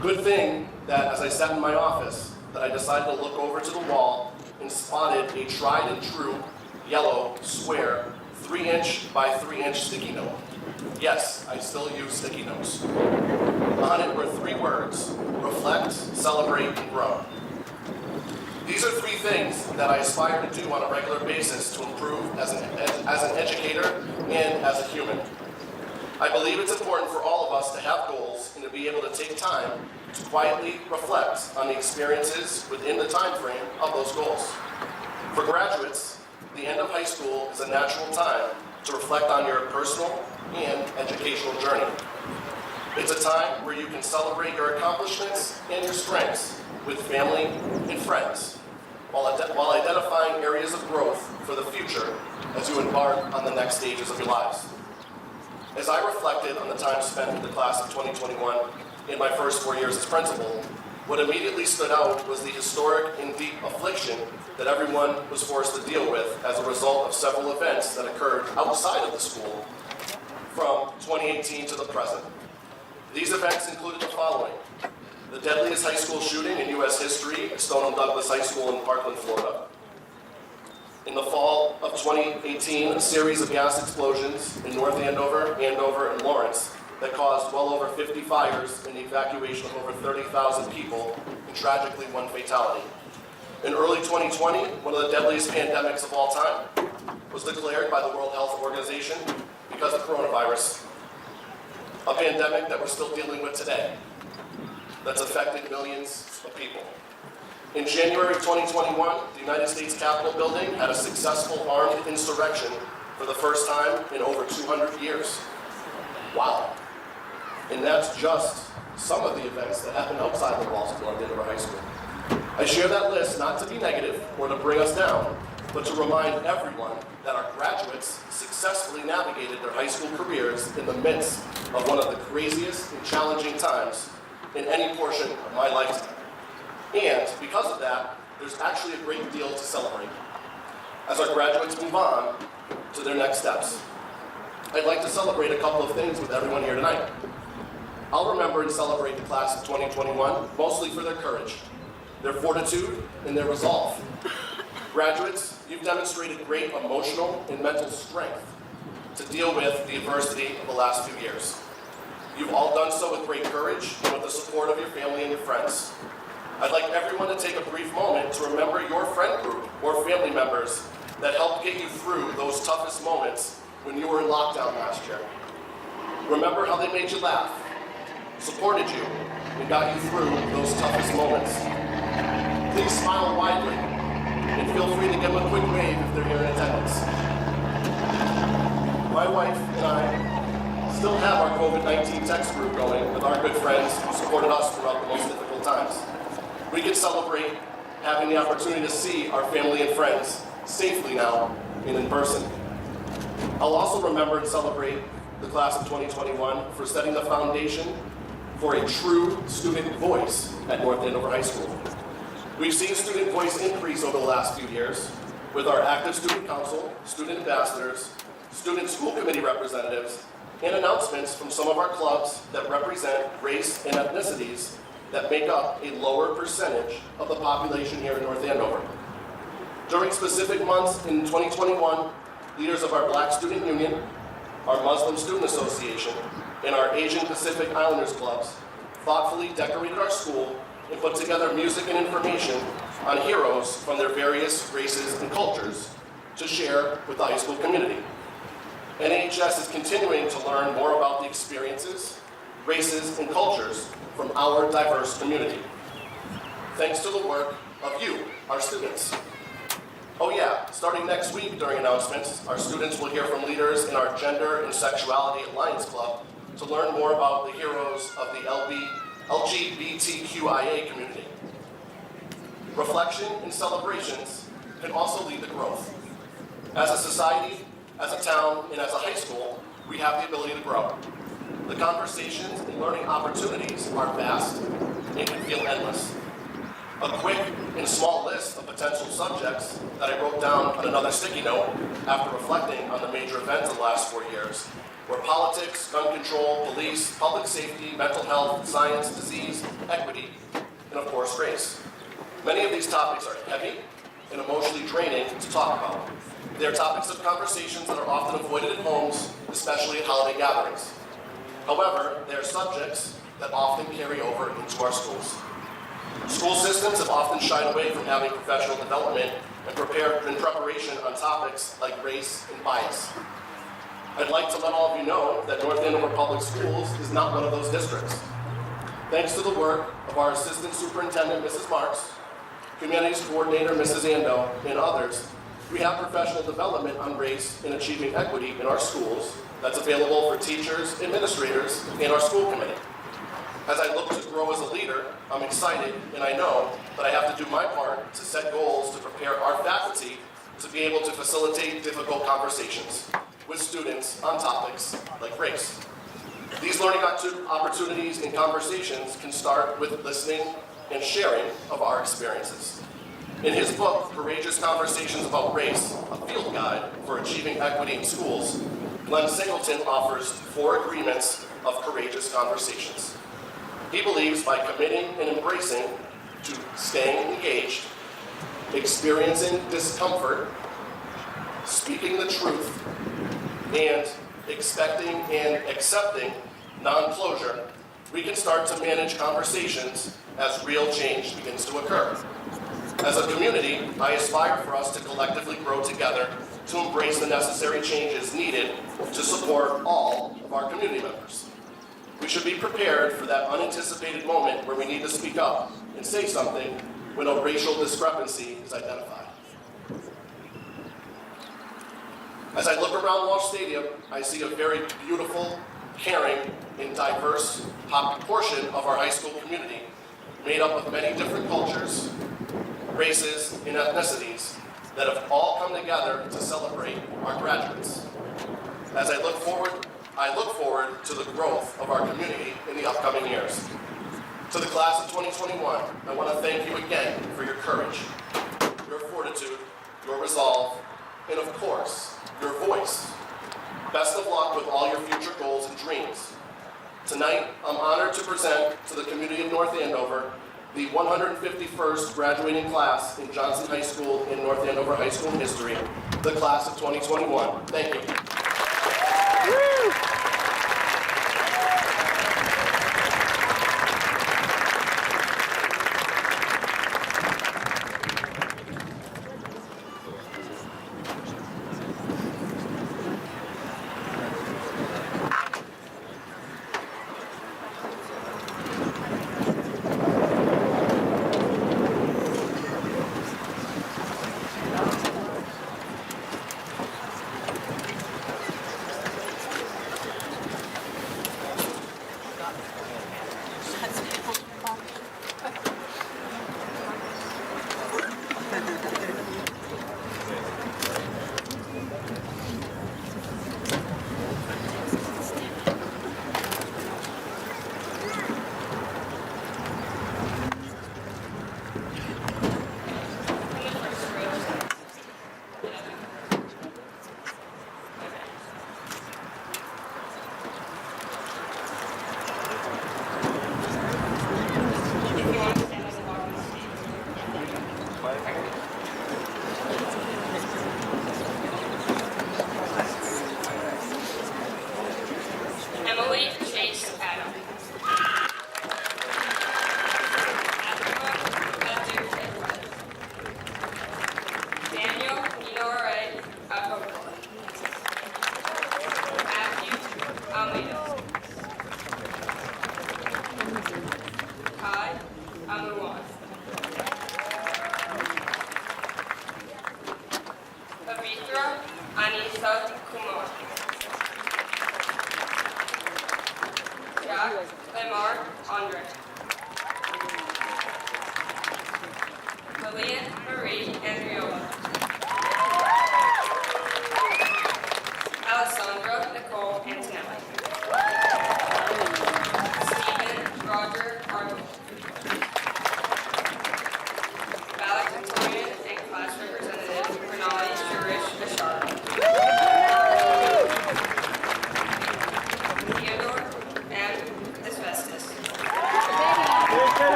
Good thing that as I sat in my office, that I decided to look over to the wall and spotted a tried and true yellow square 3-inch by 3-inch sticky note. Yes, I still use sticky notes. On it were 3 words: reflect, celebrate, and grow. These are 3 things that I aspire to do on a regular basis to improve as an educator and as a human. I believe it's important for all of us to have goals and to be able to take time to quietly reflect on the experiences within the time frame of those goals. For graduates, the end of high school is a natural time to reflect on your personal and educational journey. It's a time where you can celebrate your accomplishments and your strengths with family and friends, while identifying areas of growth for the future as you embark on the next stages of your lives. As I reflected on the time spent with the class of 2021 in my first 4 years as principal, what immediately stood out was the historic and deep affliction that everyone was forced to deal with as a result of several events that occurred outside of the school from 2018 to the present. These events included the following: the deadliest high school shooting in U.S. history at Stone & Douglas High School in Parkland, Florida. In the fall of 2018, a series of gas explosions in North Andover, Andover, and Lawrence that caused well over 50 fires and the evacuation of over 30,000 people, and tragically 1 fatality. In early 2020, one of the deadliest pandemics of all time was declared by the World Health Organization because of coronavirus, a pandemic that we're still dealing with today that's affected millions of people. In January of 2021, the United States Capitol building had a successful armed insurrection for the first time in over 200 years. Wow. And that's just some of the events that happened outside the walls of North Andover High School. I share that list not to be negative or to bring us down, but to remind everyone that our graduates successfully navigated their high school careers in the midst of one of the craziest and challenging times in any portion of my lifetime. And because of that, there's actually a great deal to celebrate as our graduates move on to their next steps. I'd like to celebrate a couple of things with everyone here tonight. I'll remember and celebrate the class of 2021, mostly for their courage, their fortitude, and their resolve. Graduates, you've demonstrated great emotional and mental strength to deal with the adversity of the last few years. You've all done so with great courage and with the support of your family and your friends. I'd like everyone to take a brief moment to remember your friend group or family members that helped get you through those toughest moments when you were in lockdown last year. Remember how they made you laugh, supported you, and got you through those toughest moments. Please smile widely, and feel free to give them a quick wave if they're here in attendance. My wife and I still have our COVID-19 text group going with our good friends who supported us throughout the most difficult times. We can celebrate having the opportunity to see our family and friends safely now and in person. I'll also remember and celebrate the class of 2021 for setting the foundation for a true student voice at North Andover High School. We've seen student voice increase over the last few years with our active student council, student ambassadors, student school committee representatives, and announcements from some of our clubs that represent race and ethnicities that make up a lower percentage of the population here in North Andover. During specific months in 2021, leaders of our Black Student Union, our Muslim Student Association, and our Asian Pacific Islanders clubs thoughtfully decorated our school and put together music and information on heroes from their various races and cultures to share with the high school community. NHS is continuing to learn more about the experiences, races, and cultures from our diverse community. Thanks to the work of you, our students. Oh yeah, starting next week during announcements, our students will hear from leaders in our Gender and Sexuality Alliance Club to learn more about the heroes of the LGBTQIA community. Reflection and celebrations can also lead to growth. As a society, as a town, and as a high school, we have the ability to grow. The conversations and learning opportunities are vast and can feel endless. A quick and small list of potential subjects that I wrote down on another sticky note after reflecting on the major events of the last 4 years were politics, gun control, police, public safety, mental health, science, disease, equity, and of course race. Many of these topics are heavy and emotionally draining to talk about. They are topics of conversations that are often avoided at homes, especially at holiday gatherings. However, they are subjects that often carry over into our schools. School systems have often shied away from having professional development and preparation on topics like race and bias. I'd like to let all of you know that North Andover Public Schools is not one of those districts. Thanks to the work of our Assistant Superintendent, Mrs. Marks, Humanities Coordinator, Mrs. Ando, and others, we have professional development on race and achieving equity in our schools that's available for teachers, administrators, and our school committee. As I look to grow as a leader, I'm excited and I know that I have to do my part to set goals to prepare our faculty to be able to facilitate difficult conversations with students on topics like race. These learning opportunities and conversations can start with listening and sharing of our experiences. In his book, Courageous Conversations About Race, a field guide for achieving equity in schools, Glenn Singleton offers 4 agreements of courageous conversations. He believes by committing and embracing to staying engaged, experiencing discomfort, speaking the truth, and expecting and accepting non-closure, we can start to manage conversations as real change begins to occur. As a community, I aspire for us to collectively grow together to embrace the necessary changes needed to support all of our community members. We should be prepared for that unanticipated moment where we need to speak up and say something when a racial discrepancy is identified. As I look around Walsh Stadium, I see a very beautiful, caring, and diverse portion of our high school community made up of many different cultures, races, and ethnicities that have all come together to celebrate our graduates. As I look forward to the growth of our community in the upcoming years. To the class of 2021, I want to thank you again for your courage, your fortitude, your resolve, and of course, your voice. Best of luck with all your future goals and dreams. Tonight, I'm honored to present to the community of North Andover the 151st graduating class in Johnson High School in North Andover High School history, the class of 2021. Thank you.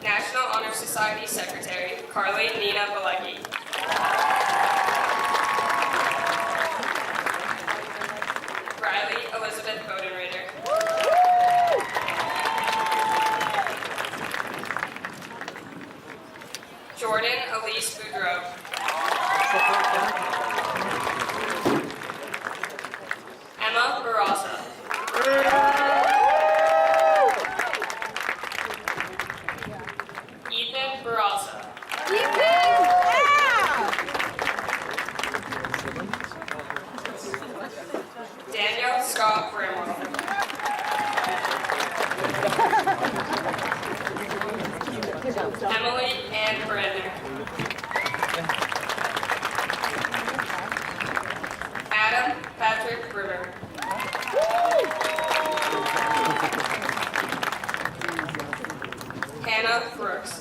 National Honor Society Secretary, Carly Nina Valecki. Riley Elizabeth Bodenreiter. Jordan Elise Boudreau. Emma Barraza. Ethan Barraza. Daniel Scott Bramwell. Emily Ann Brenner. Adam Patrick River. Hannah Brooks.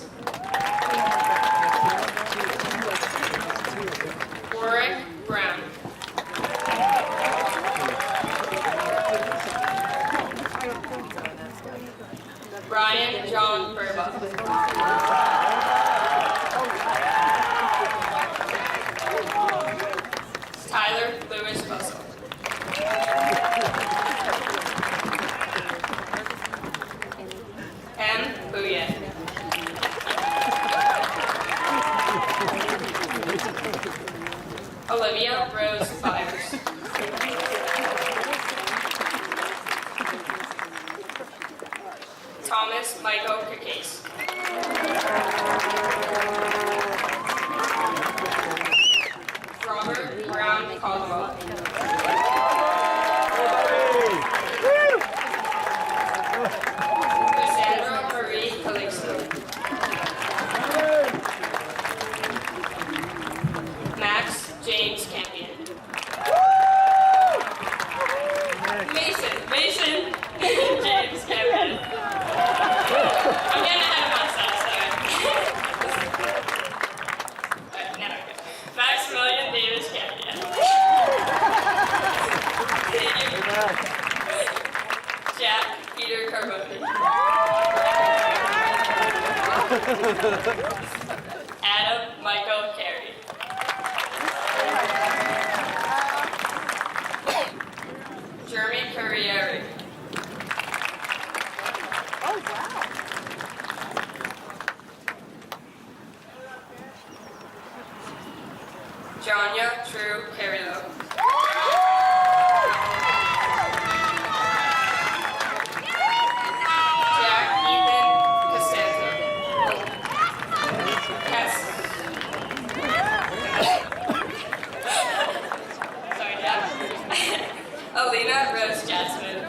Warwick Brown. Brian John Burba. Tyler Lewis Bussell. M. Bouillet. Olivia Rose Byers. Thomas Michael Cacase. Robert Brown Caldwell. Cassandra Marie Calixto. Max James Campion. Mason James Campion. I'm getting ahead of myself, sorry. Alright, now I go. Maximilian Davis Campion. Jack Peter Carboni. Adam Michael Carey. Jeremy Currieri. Janya True Carrillo. Jack Ethan Costanza. Sorry, Jack. Alina Rose Jasmine.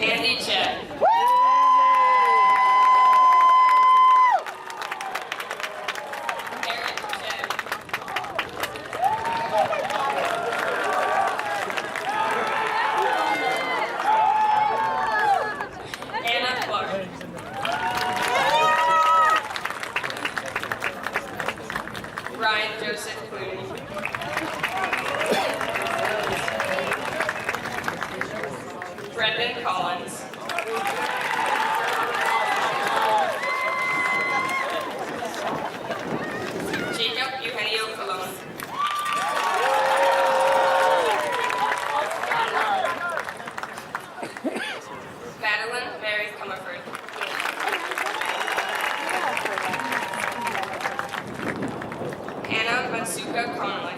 Andy Chet. Eric Chet. Anna Clark. Ryan Joseph Clooney. Brendan Collins. Jacob Eugenio Colon. Madeline Mary Comerford. Hannah Matsuka Connolly.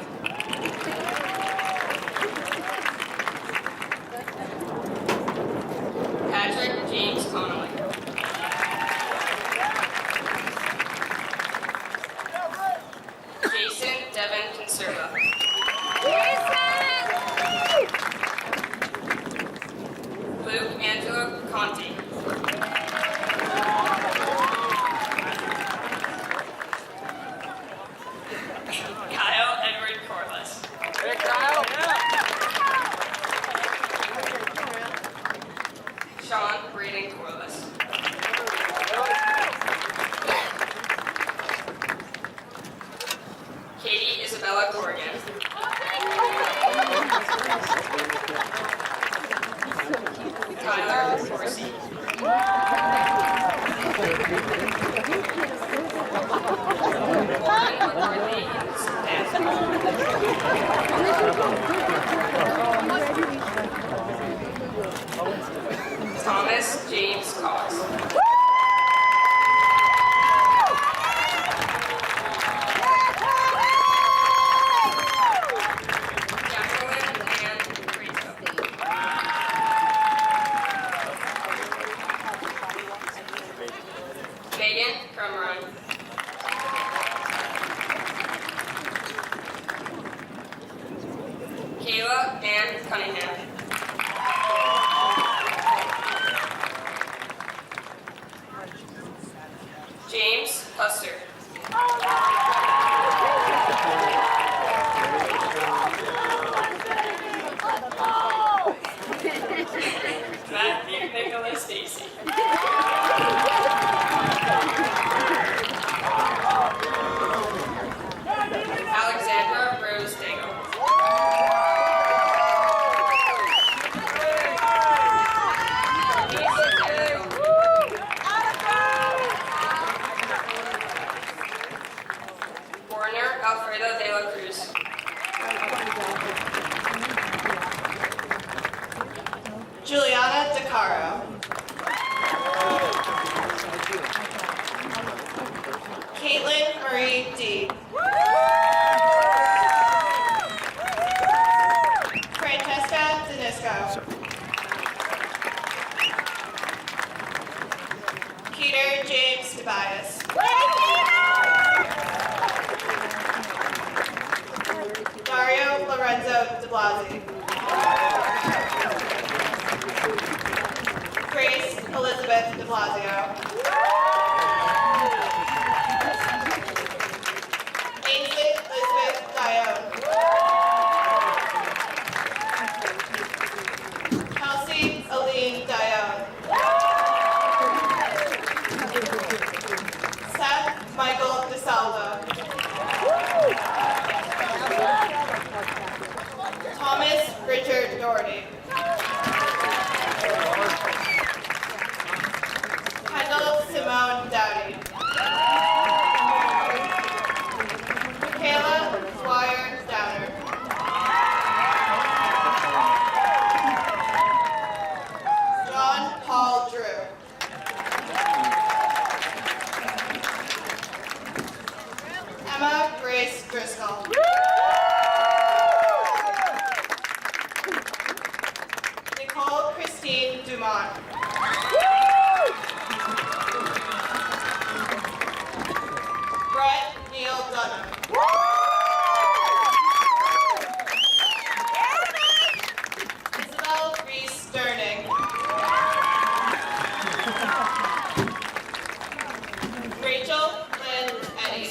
Patrick James Connolly. Jason Devin Conserva. Luke Angelo Conti. Kyle Edward Corliss. Hey, Kyle. Sean Braden Corliss. Katie Isabella Corrigan. Tyler Horsey. Thomas James Cox. Jacqueline Ann Rito. Megan Crumrun. Kayla Ann Cunningham. James Custer. Matthew Nicholas Stacy. Alexandra Rose Dangle. Warner Alfredo de la Cruz. Juliana DeCaro. Caitlin Marie D. Francesca Denisco. Peter James Tobias. Dario Lorenzo de Blasi. Grace Elizabeth de Blasio. Ainsley Elizabeth Dione. Kelsey Aline Dione. Seth Michael DeSalvo. Thomas Richard Doherty. Kendall Simone Dowdy. Michaela Dwyer Downer. John Paul Drew. Emma Grace Driscoll. Nicole Christine Dumont. Brett Neil Dunham. Isabel Reese Sterning. Rachel Lynn Eddy.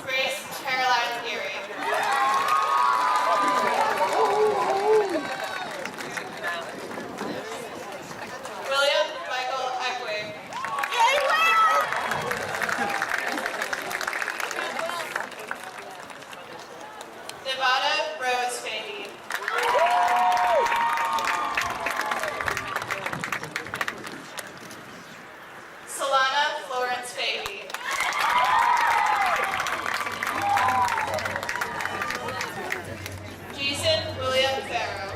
Grace Caroline Erie. William Michael Ekwig. Nevada Rose Fahey. Solana Florence Fahey. Jason William Farrow.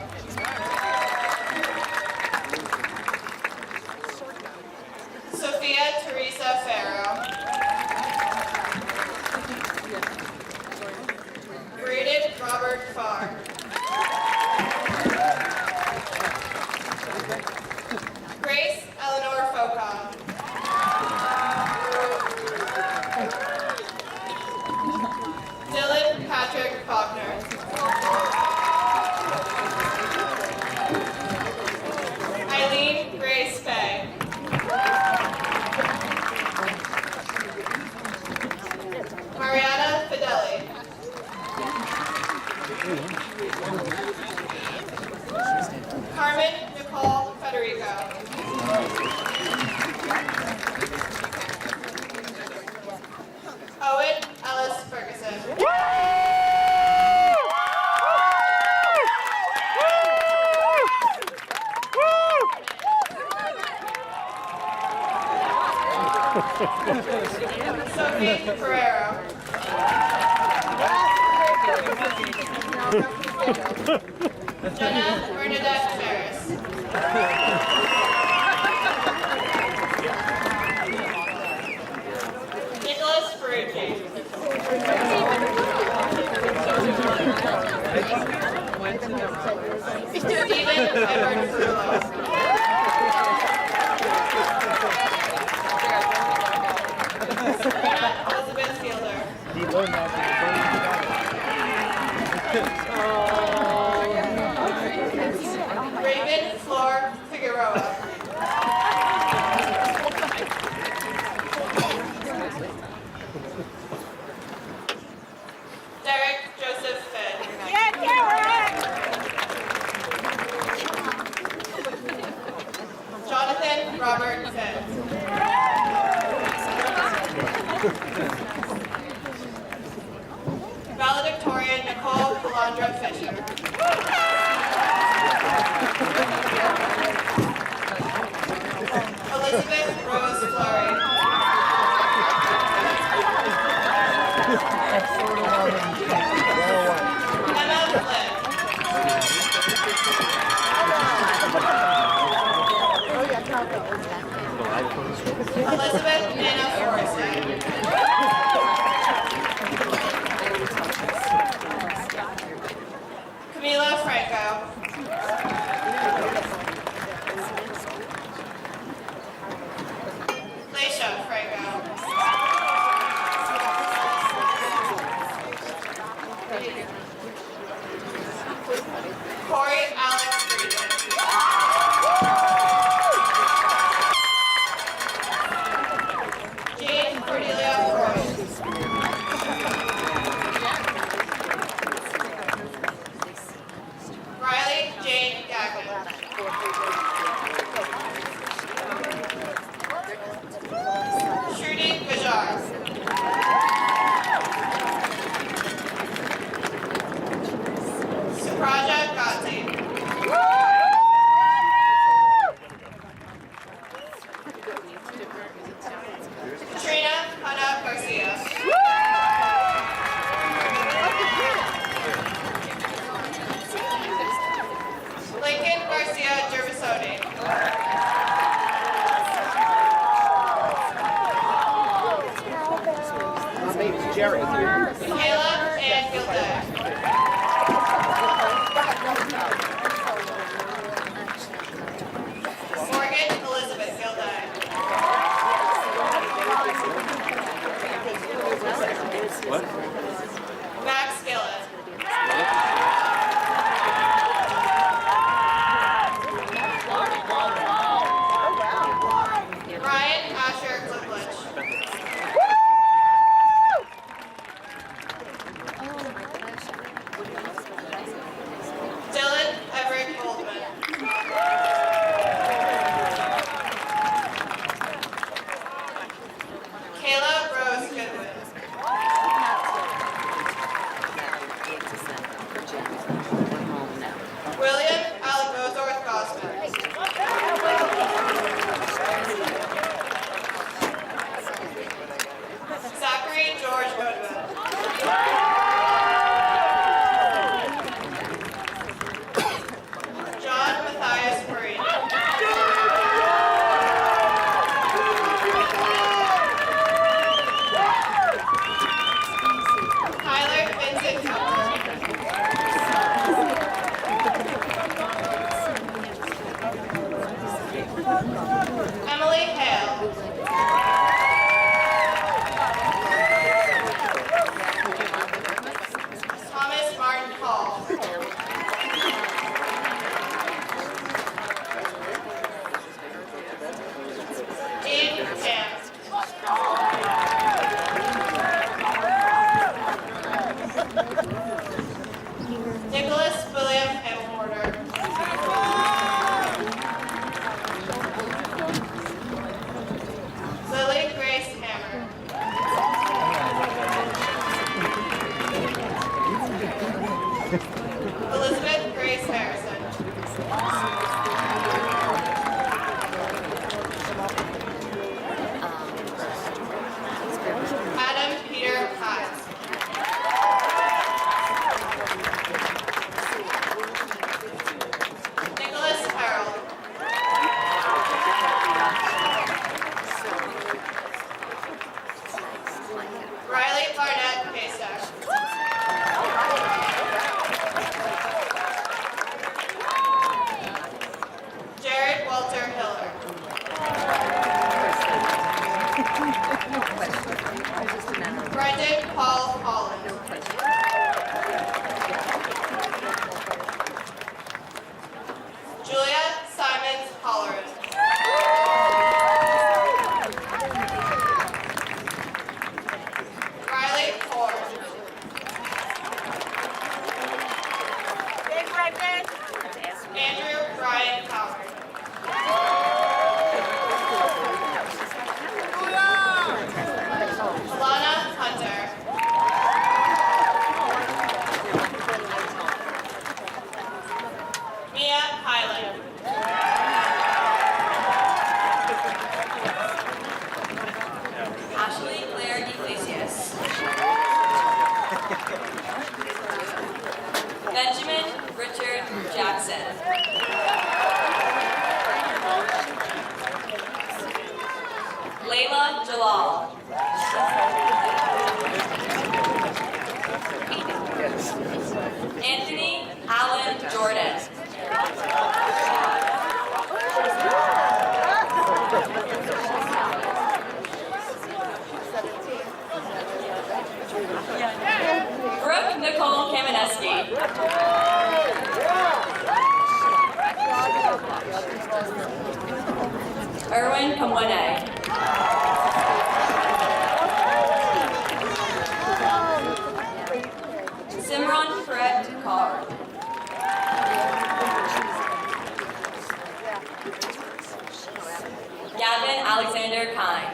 Sophia Teresa Farrow. Braden Robert Farr. Grace Eleanor Focon. Dylan Patrick Faulkner. Eileen Grace Fay. Mariana Fideli. Sophie Ferrero. Jenna Bernadette Ferris. Nicholas Ferrucci. Stephen Edward Furlow. Sabrina Elizabeth Fielder. Raven Flor Figueroa. Derek Joseph Finn. Jonathan Robert Finn. Valedictorian Nicole Calandra Fisher. Elizabeth Rose Fleury. Emma Flynn. Elizabeth Anna Forrester. Camila Franco. Leisha Franco. Corey Alex Friedman. Jane Cordelia Freud. Riley Jane Gagnon. Shruti Gajar. Supraja Ghazi. Katrina Hanna Garcia. Lincoln Garcia Gervasoni. Jerry. Kayla Ann Gilday. Morgan Elizabeth Gilday. What? Max Gillen. Ryan Asher Cliplich. Dylan Everett Goldman. Kayla Rose Goodwin. William Alagozorth Gosman. Zachary George Goodwin. John Matthias Perry. Tyler Vincent Cooper. Emily Hale. Thomas Martin Hall. Dean Tam. Nicholas William Hamilporter. Jalal. Anthony Allen Jordan. Brooke Nicole Kameneski. Erwin Kamwane. Simran Fred Carr. Gavin Alexander Kine.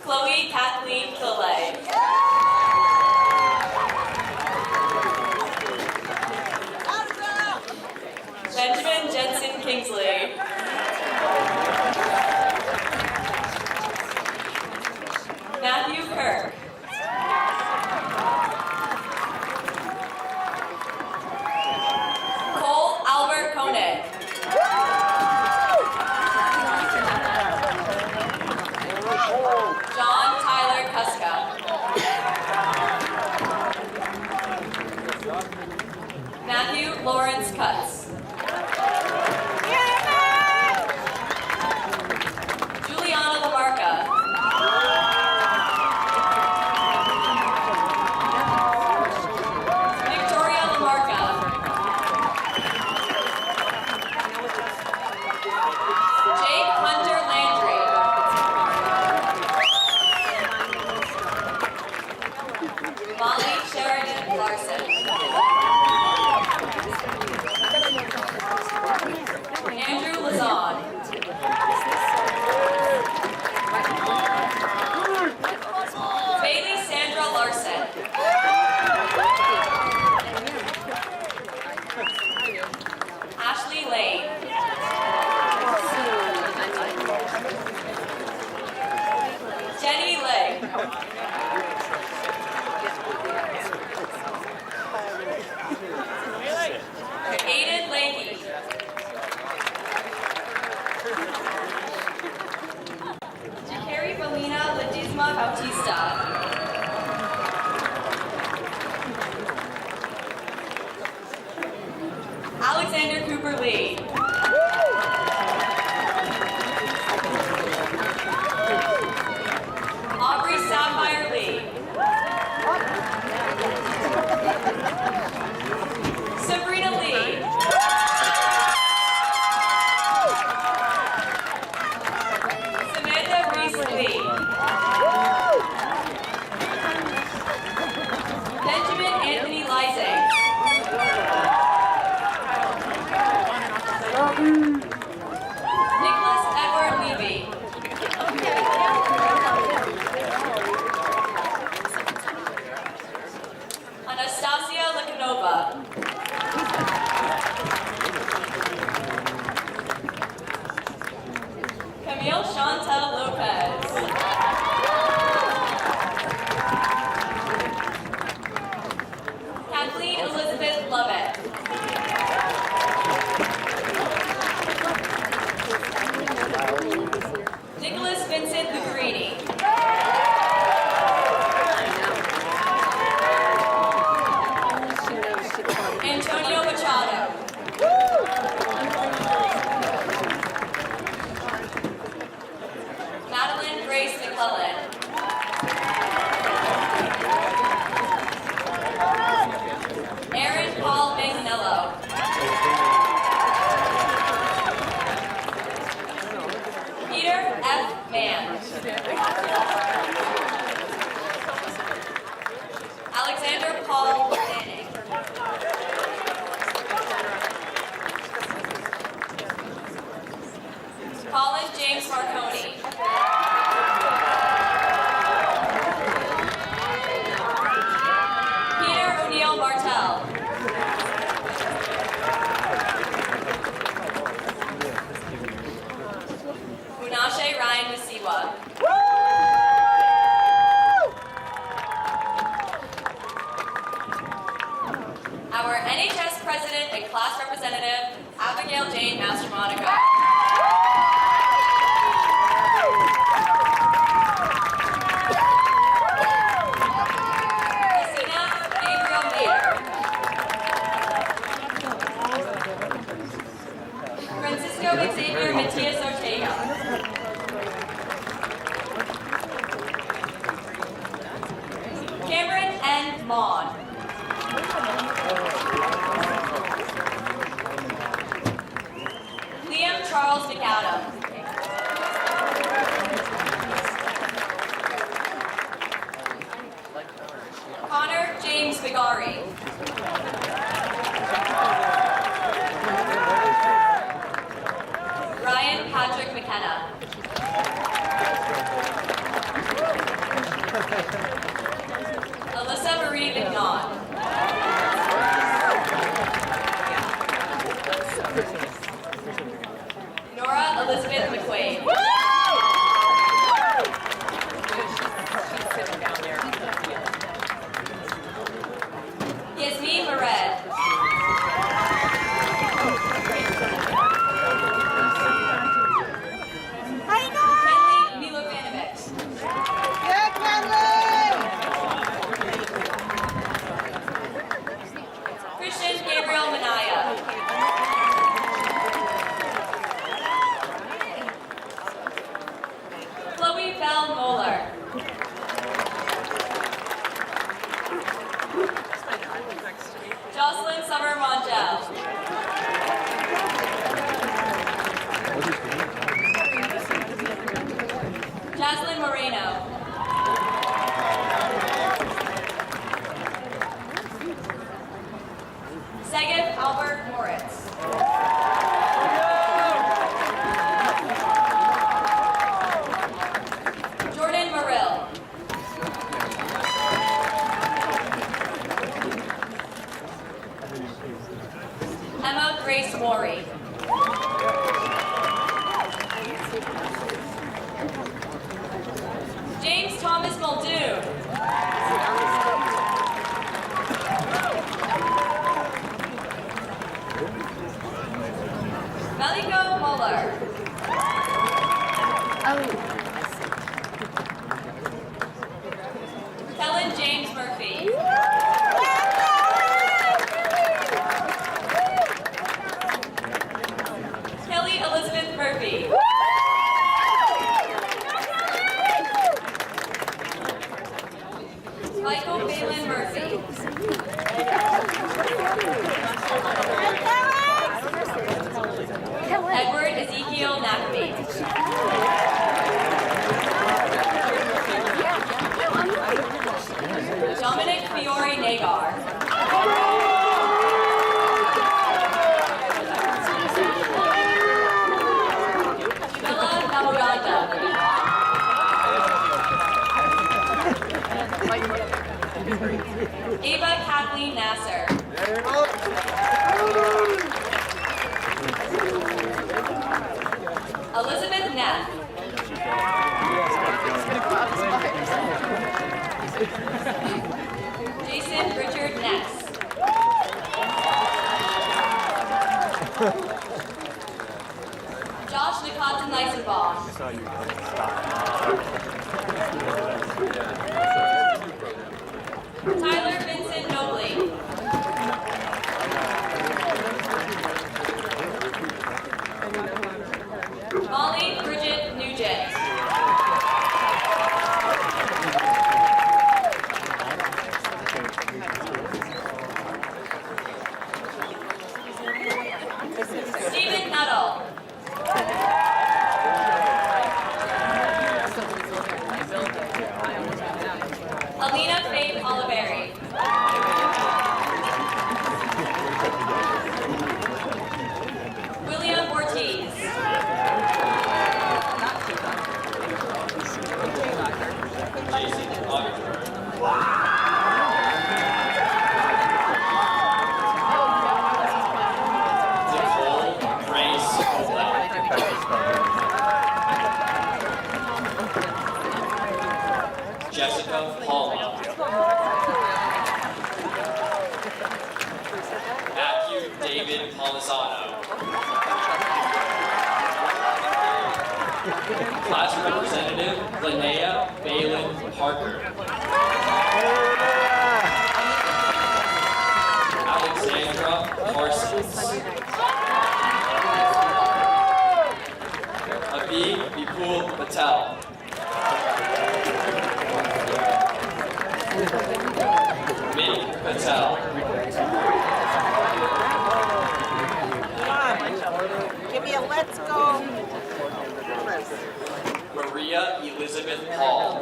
Chloe Kathleen Killay. Benjamin Jensen Kingsley. Matthew Kirk. Cole Albert Koenig. John Tyler Kuska. Matthew Lawrence Cutts. Juliana Lamarca. Victoria Lamarca. Jake Hunter Landry. Molly Sheridan Larson. Andrew Lazon. Bailey Sandra Larson. Ashley Lane. Jenny Lay. Aiden Leahy. Jakari Belina Ledesma Bautista. Alexander Cooper Lee. Aubrey Sapphire Lee. Sabrina Lee. Samantha Reese Lee. Benjamin Anthony Lysing. Nicholas Edward Levy. Anastasia Likanova. Camille Chantel Lopez. Kathleen Elizabeth Lovett. Nicholas Vincent Lucarini. Antonio Machado. Madeline Grace McClellan. Aaron Paul Manganello. Peter F. Mann. Alexander Paul Manning. Colin James Marconi. Peter O'Neill Martell. Unashe Ryan Masiwa. our NHS President and Class Representative, Abigail Jane Mastromonica. Xavier Matias Ortega. Cameron N. Maughan. Liam Charles McAdam. Connor James Vigari. Ryan Patrick McKenna. Alyssa Marie McNaught. Nora Elizabeth McQuaid. Yasmin Moret. Jocelyn Summer Mongel. Jaslyn Moreno. Segib Albert Moritz. Jordan Morrill. Emma Grace Morey. James Thomas Muldoon. Meliko Muller. Helen James Murphy. Kelly Elizabeth Murphy. Michael Phelan Murphy. Edward Ezekiel Nakabe. Dominic Fiore Nagar. Camilla Namuganda. Ava Kathleen Nasser. Elizabeth Neff. Jason Richard Ness. Josh Nicotton Nisenbaum. Tyler Vincent Nobley. Molly Bridget Nugent. Stephen Nuttall. David Molizano. Class Representative Linnea Balin Parker. Alexandra Parsons. Abhi Vipul Patel. Mint Patel. Give me a let's go. Maria Elizabeth Hall.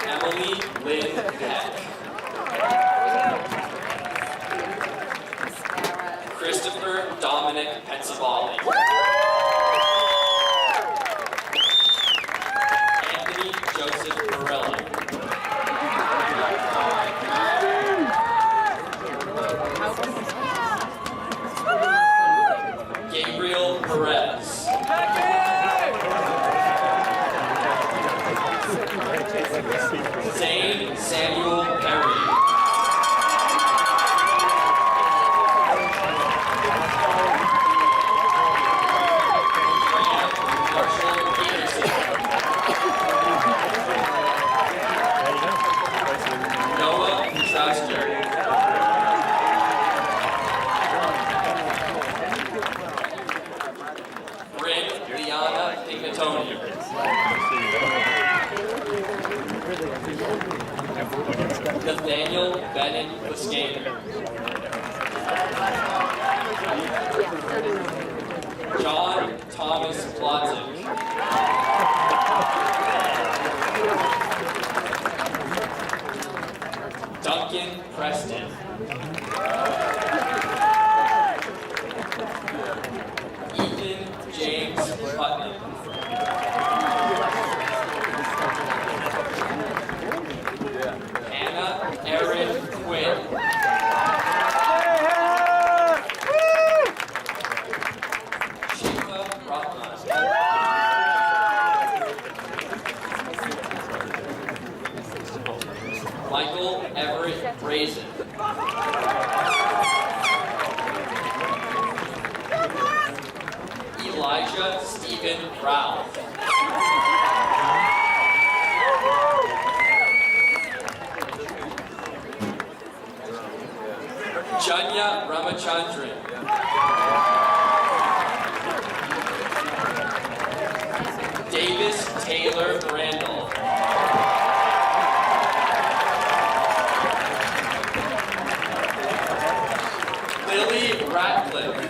Emily Lynn Peck. Christopher Dominic Pensavalli. Anthony Joseph Morello. Gabriel Perez. Zane Samuel Perry. Grant Marshall Peterson. Noah Trauster. Bryn Liana Dignatoni. Nathaniel Bennett Liskaner. John Thomas Plotzik. Duncan Preston. Ethan James Putnam. Anna Erin Quinn. Shiva Ratna. Michael Everett Brazen. Elijah Stephen Ralph. Janya Ramachandran. Davis Taylor Randall. Lily Ratcliffe.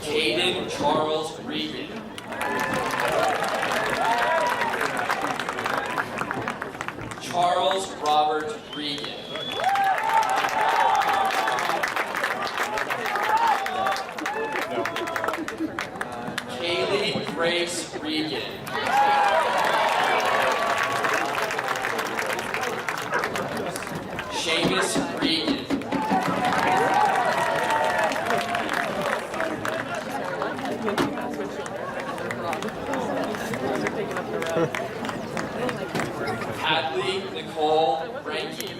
Caden Charles Regan. Charles Robert Regan. Kaylee Grace Regan. Seamus Regan. Hadley Nicole Rankin.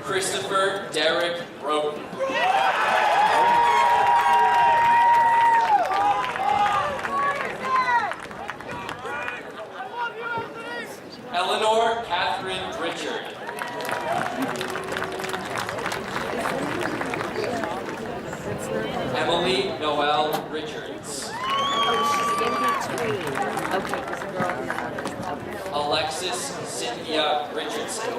Christopher Derek Broken. Eleanor Catherine Richard. Emily Noel Richards. Alexis Cynthia Richardson.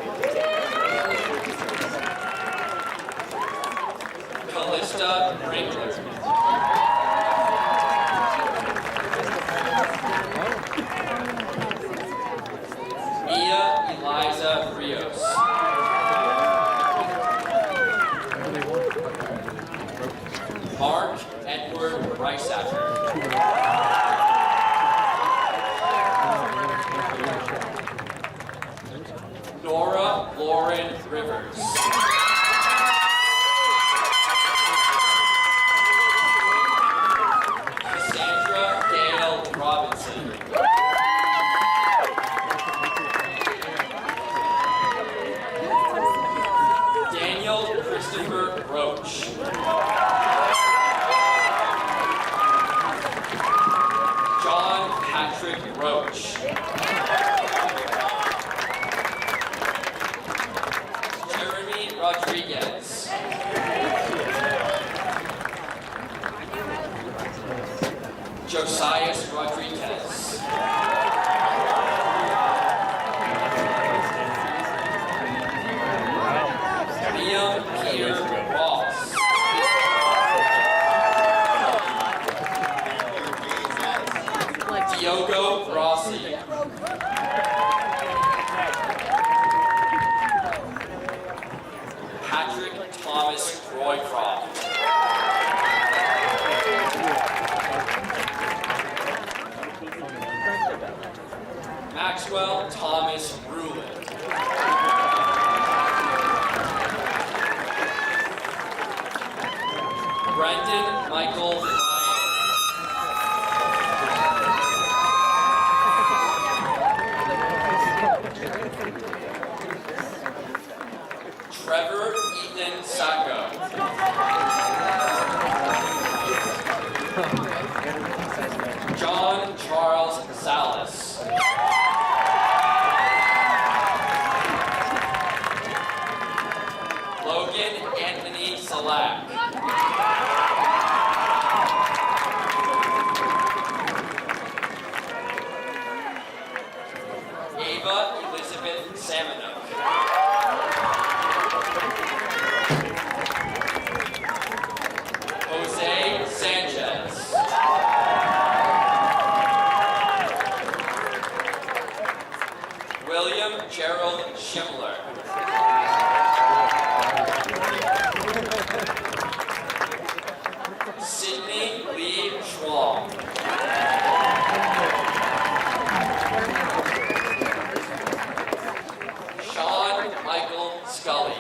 Callista Brinkler. Mia Eliza Rios. Mark Edward Reisacker. Nora Lauren Rivers. Roach. John Patrick Roach. Jeremy Rodriguez. Josias Rodriguez. Liam Peter Ross. Diogo Rossi. Patrick Thomas Roycroft. Maxwell Thomas Rulin. Brendan Michael Ryan. Trevor Ethan Sacco. John Charles Salas. Logan Anthony Salak. Ava Elizabeth Saminook. Jose Sanchez. William Gerald Schimler. Sydney Lee Schwalm. Sean Michael Scully.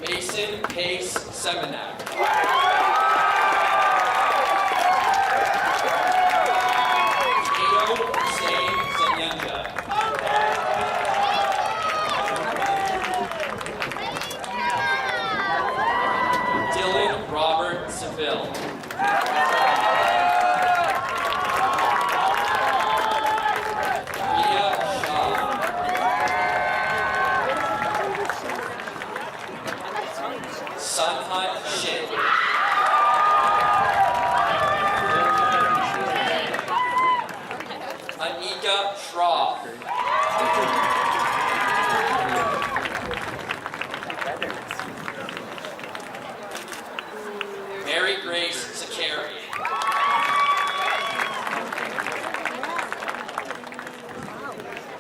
Mason Pace Seminac. Tato Hussein Zanyanja. Dylan Robert Seville. Ria Shaw. Sunhut Shin. Anika Shroff. Mary Grace Zakari.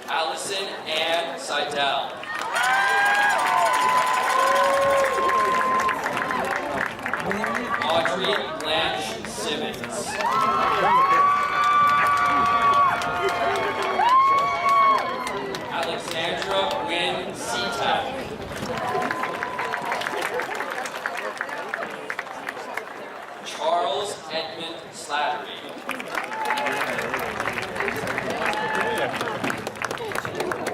Allison Ann Seidel. Audrey Blanche Simmons. Alexandra Wynn Seatak. Charles Edmund Slattery.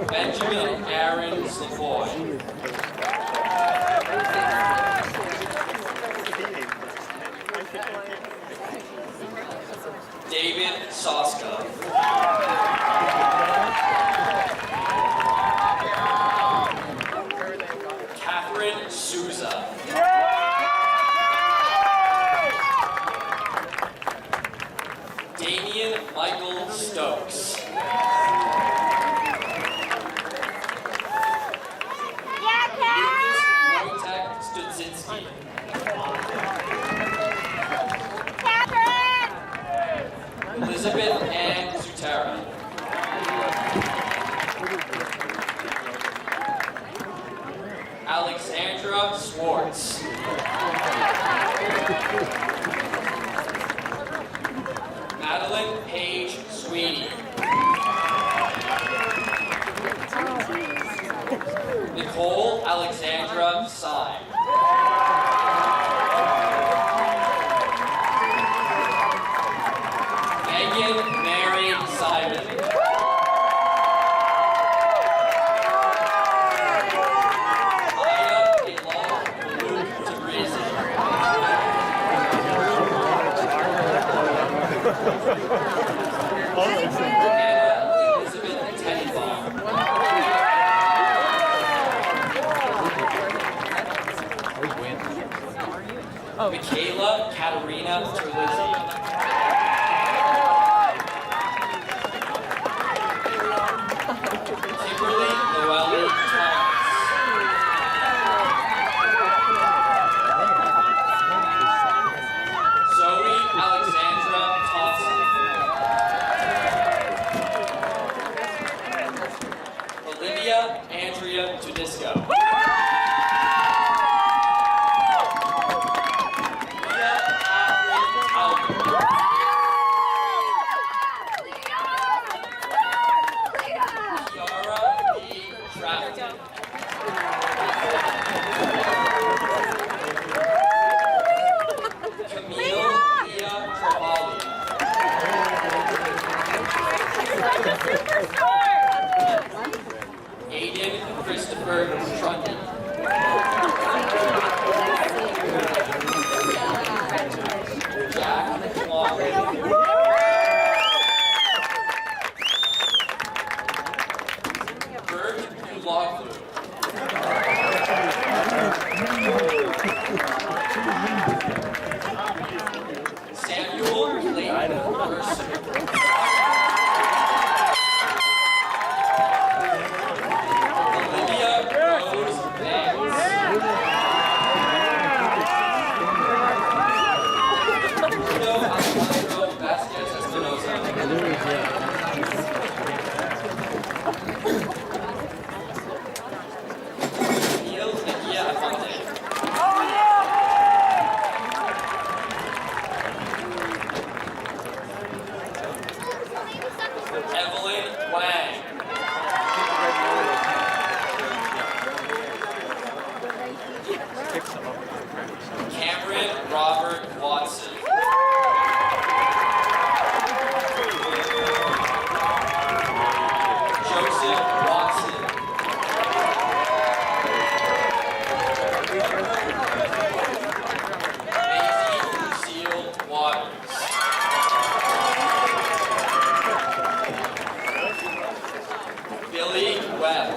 Benjamin Aaron Slavoy. David Soska. Catherine Souza. Damian Michael Stokes. Wojtek Studzinski. Elizabeth Ann Zutera. Alexandra Swartz. Madeline Paige Sweeney. Nicole Alexandra Sy. Megan Mary Simon. Michaela Katerina Terlizzi. Kimberly Noelle Thomas. Zoe Alexandra Thompson. Olivia Andrea Tudisco. Leah Catherine Talbot. Kiara Lee Trafton. Camille Leah Travali. Aiden Christopher Trundy. Jack Walker. Bert Uloglu. Samuel Clayton Mercer. Olivia Rose Vance. Bruno Alejandro Vasquez Espinosa. Neil Nakia Afonte. Evelyn Wang. Cameron Robert Watson. Joseph Watson. Maisie Lucille Waters. Billy Webb.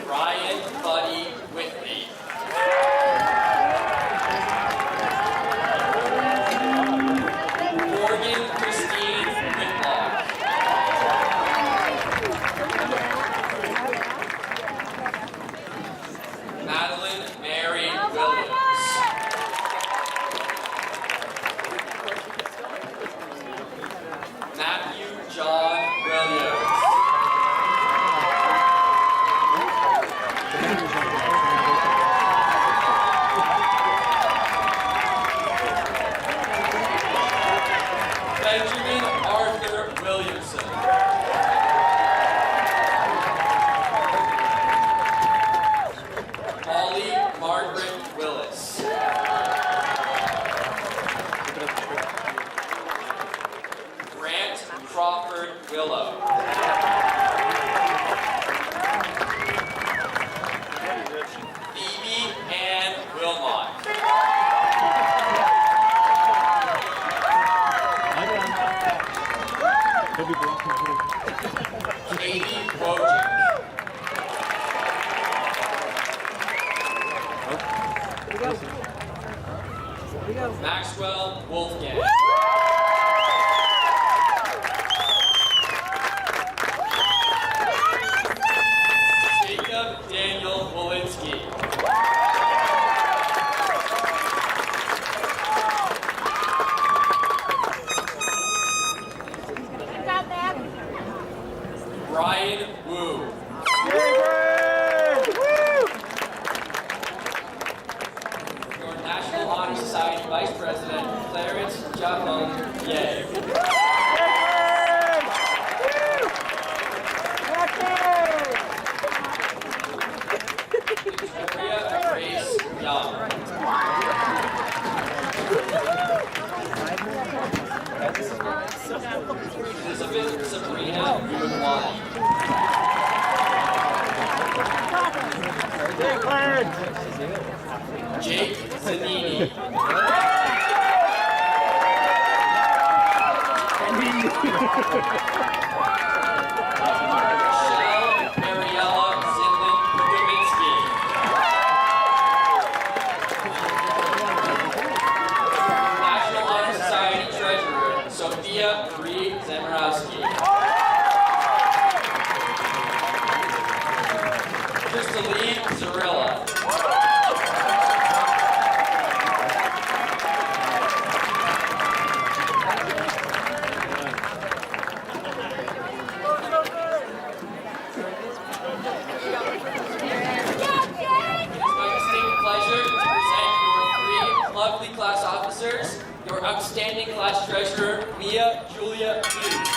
Ryan Buddy Whitney. Morgan Christine Whitlock. Madeline Mary Williams. Matthew John Williams. Benjamin Arthur Williamson. Molly Margaret Willis. Grant Crawford Willow. Phoebe Ann Wilmot. Katie Wojcik. Maxwell Wolfgang. Jacob Daniel Wolinski. Brian Wu. Your National Honor Society Vice President, Clarence Japon Ye. Victoria Grace Young. Elizabeth Sabrina Uwani. Jake Zanini. Michelle Tia Marie Zamorowski. Kristaline Zarilla. Lovely class officers, your outstanding class treasurer, Mia Julia Hughes.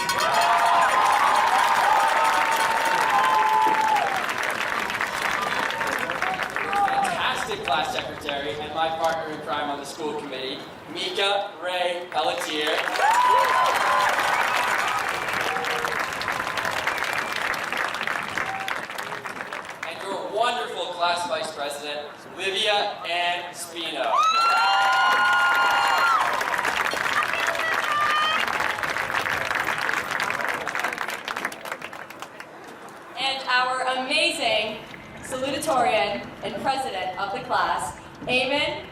Fantastic class secretary and my partner in crime on the school committee, Mika Ray Pelletier. And your wonderful class vice president, Livia Ann Spino. And our amazing salutatorian and president of the class, Eamon